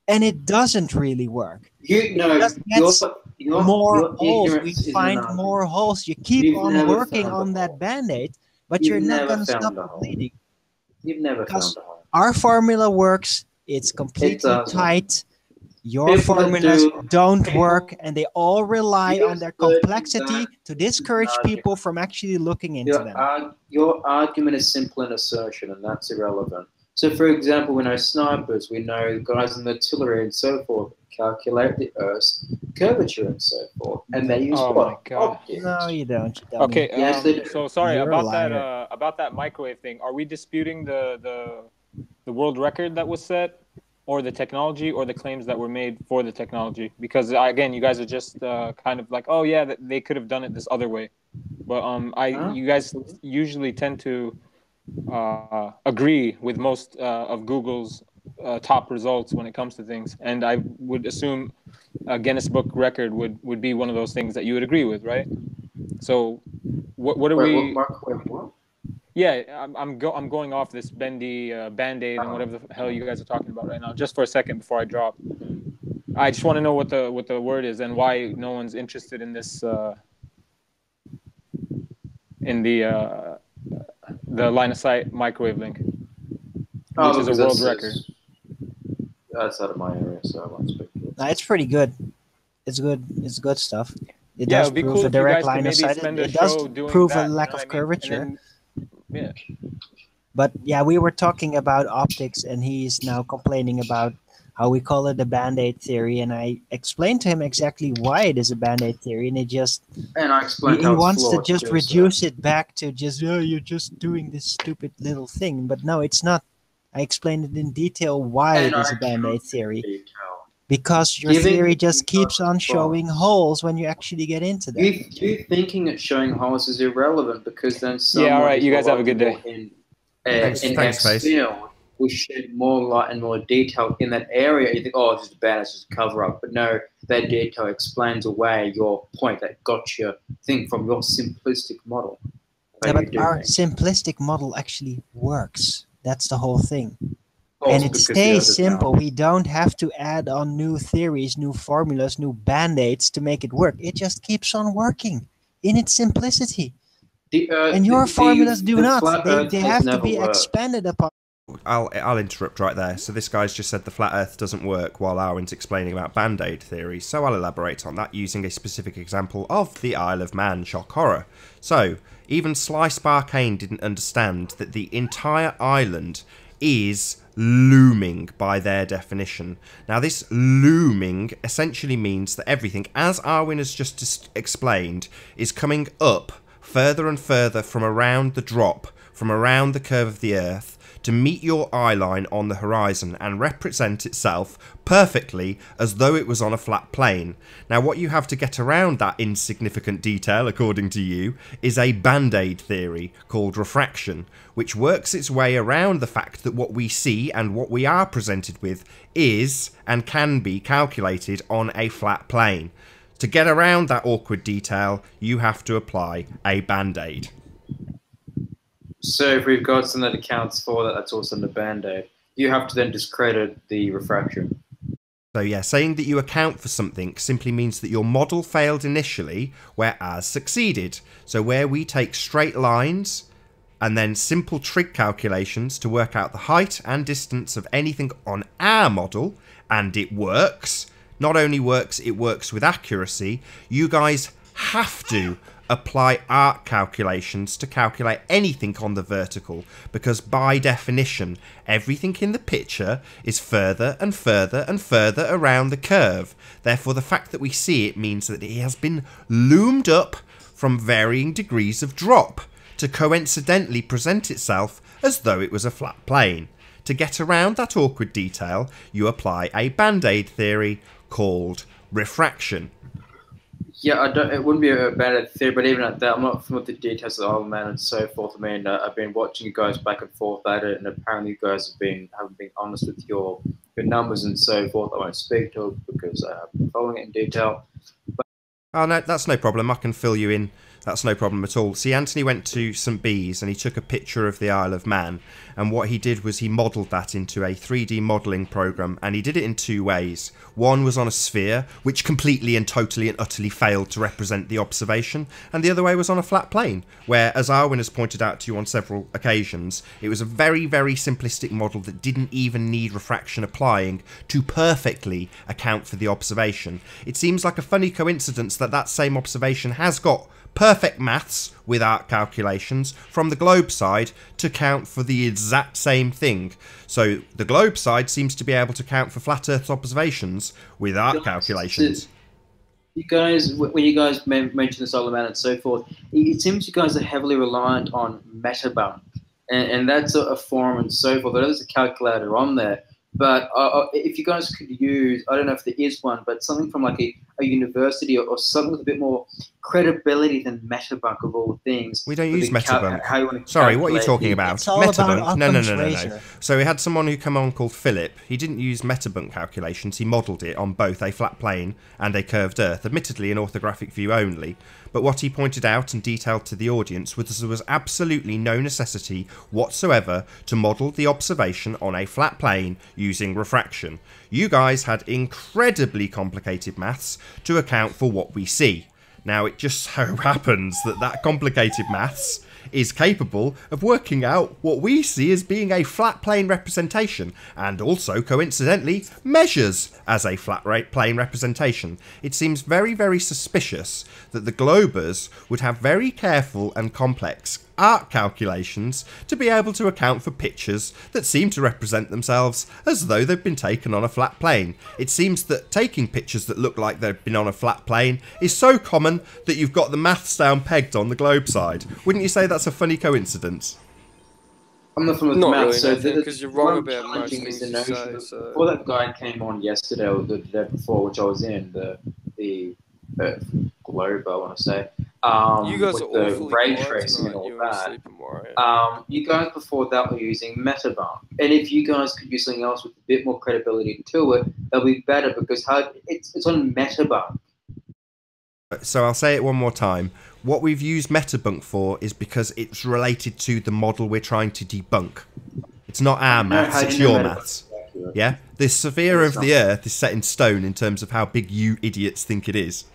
and it doesn't really work. You know, Just gets more your holes. We ignorance is find an argument. more holes. You keep You've on never working found a on that hole. band-aid, but You've you're not never going to stop found a the hole. bleeding. You've never Because found a hole. our formula works. It's completely doesn't. tight. Your People that formulas do- don't work, and they all rely on their Here's the complexity to discourage people from actually looking into them. Your argument is simply an assertion, and that's irrelevant. So, for example, we know snipers, we know guys in the artillery and so forth calculate the Earth's curvature and so forth, and they use Oh what? my God. Optics. No, you don't. You dummy. Okay, Yes, they do. so sorry You're a about that microwave thing. Are we disputing the world record that was set, or the technology, or the claims that were made for the technology? Because again, you guys are just kind of like, oh yeah, they could have done it this other way, but you guys usually tend to agree with most of Google's top results when it comes to things, and I would assume a Guinness Book record would be one of those things that you would agree with, right? So, what are we? Microwave what? Yeah, I'm going off this bendy band-aid and whatever the hell you guys are talking about right now. Just for a second before I drop, I just want to know what the word is and why no one's interested in this in the line of sight microwave link, which is a world record. That's out of my area, so I won't speak to it. No, it's pretty good. It's good. It's good stuff. It Yeah, does it'd be prove cool a if you direct guys could line of maybe sight. spend a It does show doing prove that, a you lack know of what I mean? curvature. And then, yeah. But yeah, we were talking about optics, and he's now complaining about how we call it the band-aid theory. And I explained to him exactly why it is a band-aid theory, and it just And I explained he how it's wants to flawed just too, so- reduce it back to just, oh, you're just doing this stupid little thing. But no, it's not. I explained it in detail why it And is I a band-aid theory. detail. Because your Giving theory just detail keeps on is showing false. holes when you actually get into them. You thinking it's showing holes is irrelevant because then someone Yeah, all right. who's You guys have a good day. knowledgeable Thanks, in Face. X field will shed more light and more detail in that area. You think, oh, it's just bad, it's just a cover up. But no, that detail explains away your point, that gotcha thing from your simplistic model. Yeah, that but you do our make. simplistic model actually works. That's the whole thing. Also And it because the stays others simple. now- We don't have to add on new theories, new formulas, new band-aids to make it work. It just keeps on working in its simplicity. And your formulas do not. They have to be expanded upon. I'll interrupt right there. So this guy's just said the flat earth doesn't work while Arwen's explaining about band-aid theory, so I'll elaborate on that using a specific example of the Isle of Man shock horror. So, even Sly Sparkane didn't understand that the entire island is looming by their definition. Now this looming essentially means that everything, as Arwen has just explained, is coming up further and further from around the drop, from around the curve of the earth, to meet your eye line on the horizon and represent itself perfectly as though it was on a flat plane. Now what you have to get around that insignificant detail, according to you, is a band-aid theory called refraction, which works its way around the fact that what we see and what we are presented with is and can be calculated on a flat plane. To get around that awkward detail, you have to apply a band-aid. So if we've got something that accounts for that, that's also in the band-aid, you have to then discredit the refraction. So yeah, saying that you account for something simply means that your model failed initially, whereas succeeded. So where we take straight lines and then simple trig calculations to work out the height and distance of anything on our model, and it works, not only works, it works with accuracy. You guys have to apply arc calculations to calculate anything on the vertical, because by definition everything in the picture is further and further and further around the curve. Therefore the fact that we see it means that it has been loomed up from varying degrees of drop to coincidentally present itself as though it was a flat plane. To get around that awkward detail, you apply a band-aid theory called refraction. Yeah, it wouldn't be a bad theory, but even at that, I'm not familiar with the details of the Iron Man and so forth. I mean, I've been watching you guys back and forth at it, and apparently you guys haven't been honest with your numbers and so forth. I won't speak to it because I have been following it in detail. Oh no, that's no problem. I can fill you in. That's no problem at all. See, Anthony went to St Bees and he took a picture of the Isle of Man, and what he did was he modelled that into a 3D modelling program, and he did it in two ways. One was on a sphere, which completely and totally and utterly failed to represent the observation, and the other way was on a flat plane, where, as Arwin has pointed out to you on several occasions, it was a very, very simplistic model that didn't even need refraction applying to perfectly account for the observation. It seems like a funny coincidence that that same observation has got perfect maths with arc calculations from the globe side to count for the exact same thing. So the globe side seems to be able to count for flat Earth's observations with arc calculations. You guys, when you guys mention the solar man and so forth, it seems you guys are heavily reliant on metabunk, and that's a form and so forth. There's a calculator on there. But if you guys could use, I don't know if there is one, but something from like a university or something with a bit more credibility than Metabunk of all things. We don't use Metabunk. Sorry, what are you talking about? Metabunk? No. So we had someone who came on called Philip. He didn't use Metabunk calculations. He modelled it on both a flat plane and a curved Earth, admittedly in orthographic view only. But what he pointed out and detailed to the audience was there was absolutely no necessity whatsoever to model the observation on a flat plane using refraction. You guys had incredibly complicated maths to account for what we see. Now, it just so happens that that complicated maths is capable of working out what we see as being a flat plane representation, and also coincidentally measures as a flat plane representation. It seems very, very suspicious that the Globers would have very careful and complex arc calculations to be able to account for pictures that seem to represent themselves as though they've been taken on a flat plane. It seems that taking pictures that look like they've been on a flat plane is so common that you've got the maths down pegged on the globe side. Wouldn't you say that's a funny coincidence? I'm not familiar with maths, really, so because you're wrong about most things you say. Before that guy came on yesterday or the day before, which I was in, the globe, I want to say. You guys with are the ray tracing and all that. You guys before that were using Metabunk, and if you guys could use something else with a bit more credibility to it, that'll be better because it's on Metabunk. So I'll say it one more time. What we've used Metabunk for is because it's related to the model we're trying to debunk. It's not our maths, it's your maths. Yeah? The sphere of the Earth is set in stone in terms of how big you idiots think it is.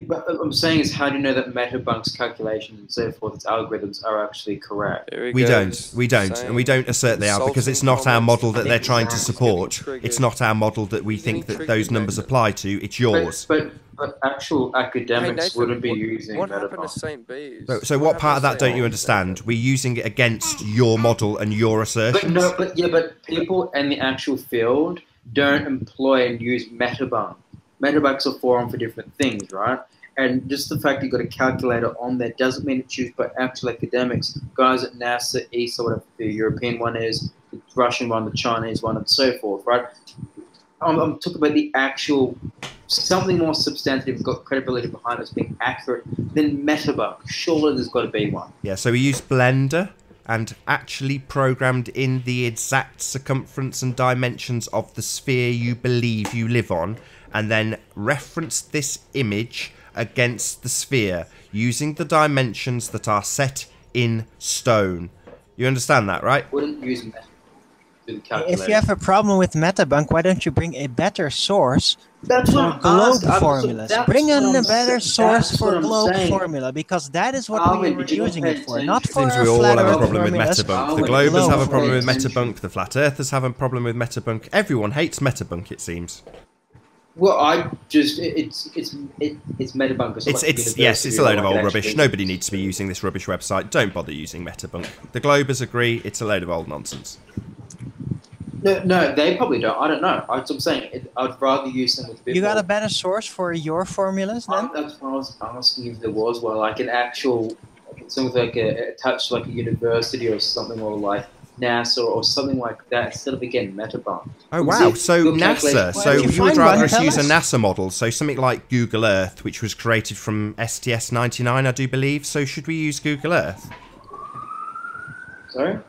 But what I'm saying is, how do you know that Metabunk's calculations and so forth, its algorithms are actually correct? We don't, and we don't assert they are because it's not our model that they're trying to support. It's not our model that we think that those numbers apply to. It's yours. But actual academics wouldn't be using what happened to Metabunk. St. Bees? So what part of that don't you understand? We're using it against your model and your assertions. But people in the actual field don't employ and use Metabunk. Metabunk's a forum for different things, right? And just the fact you've got a calculator on there doesn't mean it's used by actual academics, guys at NASA, ESA, whatever the European one is, the Russian one, the Chinese one, and so forth, right? I'm talking about the actual, something more substantive, got credibility behind it, being accurate than Metabunk. Surely there's got to be one. Yeah, so we use Blender and actually programmed in the exact circumference and dimensions of the sphere you believe you live on, and then referenced this image against the sphere using the dimensions that are set in stone. You understand that, right? Wouldn't use Metabunk. If you have a problem with Metabunk, why don't you bring a better source for globe formulas? Bring in a better source for globe formula, because that is what we were using it for, not for Seems we all have a Earth problem with formulas. Metabunk. The Globers have a problem with Metabunk. The Flat Earthers have a problem with Metabunk. Everyone hates Metabunk, it seems. Well, I just it's Metabunk. It's yes, it's a load of old rubbish. Nobody needs to be using this rubbish website. Don't bother using Metabunk. The Globers agree it's a load of old nonsense. No, they probably don't. I don't know. I'm saying I'd rather use them with a bit You got more. a better source for your formulas then? That's what I was asking if there was one, like an actual, something like attached to like a university or something, or like NASA or something like that, instead of again Metabunk. Oh wow! So NASA. So you would rather us use a NASA model, so something like Google Earth, which was created from STS-99, I do believe. So should we use Google Earth? Sorry?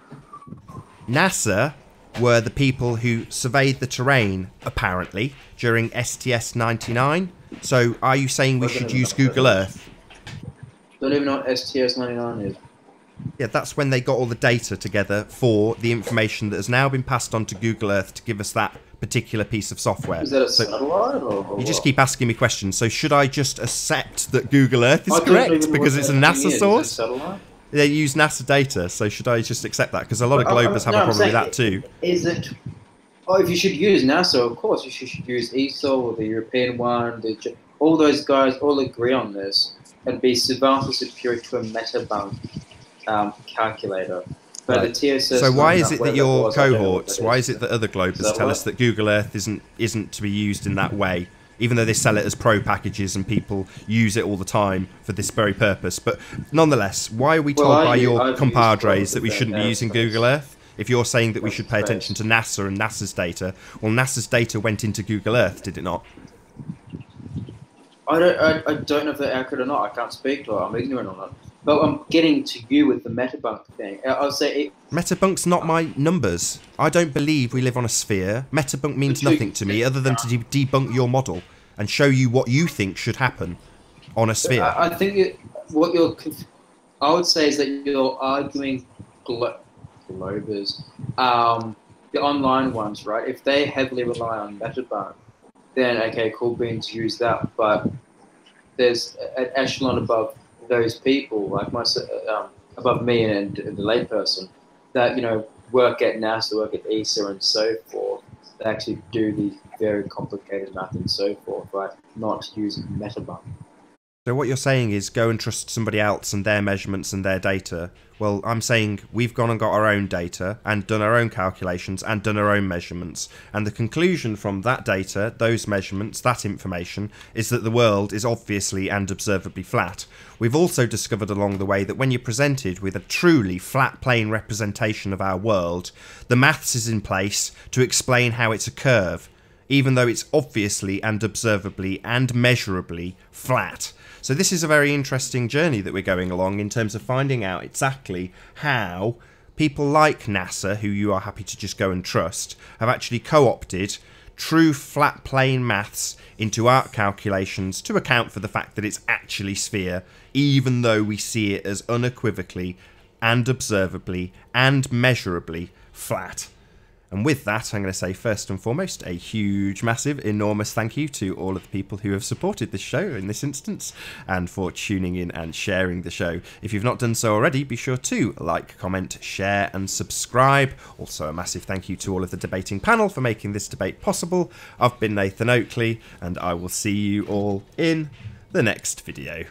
NASA were the people who surveyed the terrain, apparently, during STS-99. So are you saying we should use Google Earth? Don't even know what STS-99 is. Yeah, that's when they got all the data together for the information that has now been passed on to Google Earth to give us that particular piece of software. Is that a satellite or you just keep asking me questions. So should I just accept that Google Earth is correct because it's a NASA source? They use NASA data, so should I just accept that? Because a lot of Globers have a problem with that too. Is it? Oh, if you should use NASA, of course you should use ESOL or the European one. All those guys all agree on this and be vastly superior to a Metabunk calculator. But the TSS. So why is it that your cohorts? Why is it that other Globers tell us that Google Earth isn't to be used in that way? Even though they sell it as pro packages and people use it all the time for this very purpose. But nonetheless, why are we told by your compadres that we shouldn't be using Google Earth? If you're saying that we should pay attention to NASA and NASA's data, well, NASA's data went into Google Earth, did it not? I don't know if they're accurate or not. I can't speak to it. I'm ignorant on it. But I'm getting to you with the Metabunk thing. I'll say Metabunk's not my numbers. I don't believe we live on a sphere. Metabunk means nothing to me other than to debunk your model and show you what you think should happen on a sphere. I think I would say is that you're arguing Globers, the online ones, right? If they heavily rely on Metabunk, then okay, cool beans, use that. But there's an echelon above those people, like above me and the layperson, that work at NASA, work at ESA, and so forth. They actually do these very complicated math and so forth, right? Not using Metabunk. So what you're saying is go and trust somebody else and their measurements and their data. Well, I'm saying we've gone and got our own data and done our own calculations and done our own measurements. And the conclusion from that data, those measurements, that information, is that the world is obviously and observably flat. We've also discovered along the way that when you're presented with a truly flat plane representation of our world, the maths is in place to explain how it's a curve, even though it's obviously and observably and measurably flat. So this is a very interesting journey that we're going along in terms of finding out exactly how people like NASA, who you are happy to just go and trust, have actually co-opted true flat plane maths into art calculations to account for the fact that it's actually sphere, even though we see it as unequivocally and observably and measurably flat. And with that, I'm going to say first and foremost a huge, massive, enormous thank you to all of the people who have supported this show in this instance and for tuning in and sharing the show. If you've not done so already, be sure to like, comment, share and subscribe. Also a massive thank you to all of the debating panel for making this debate possible. I've been Nathan Oakley and I will see you all in the next video.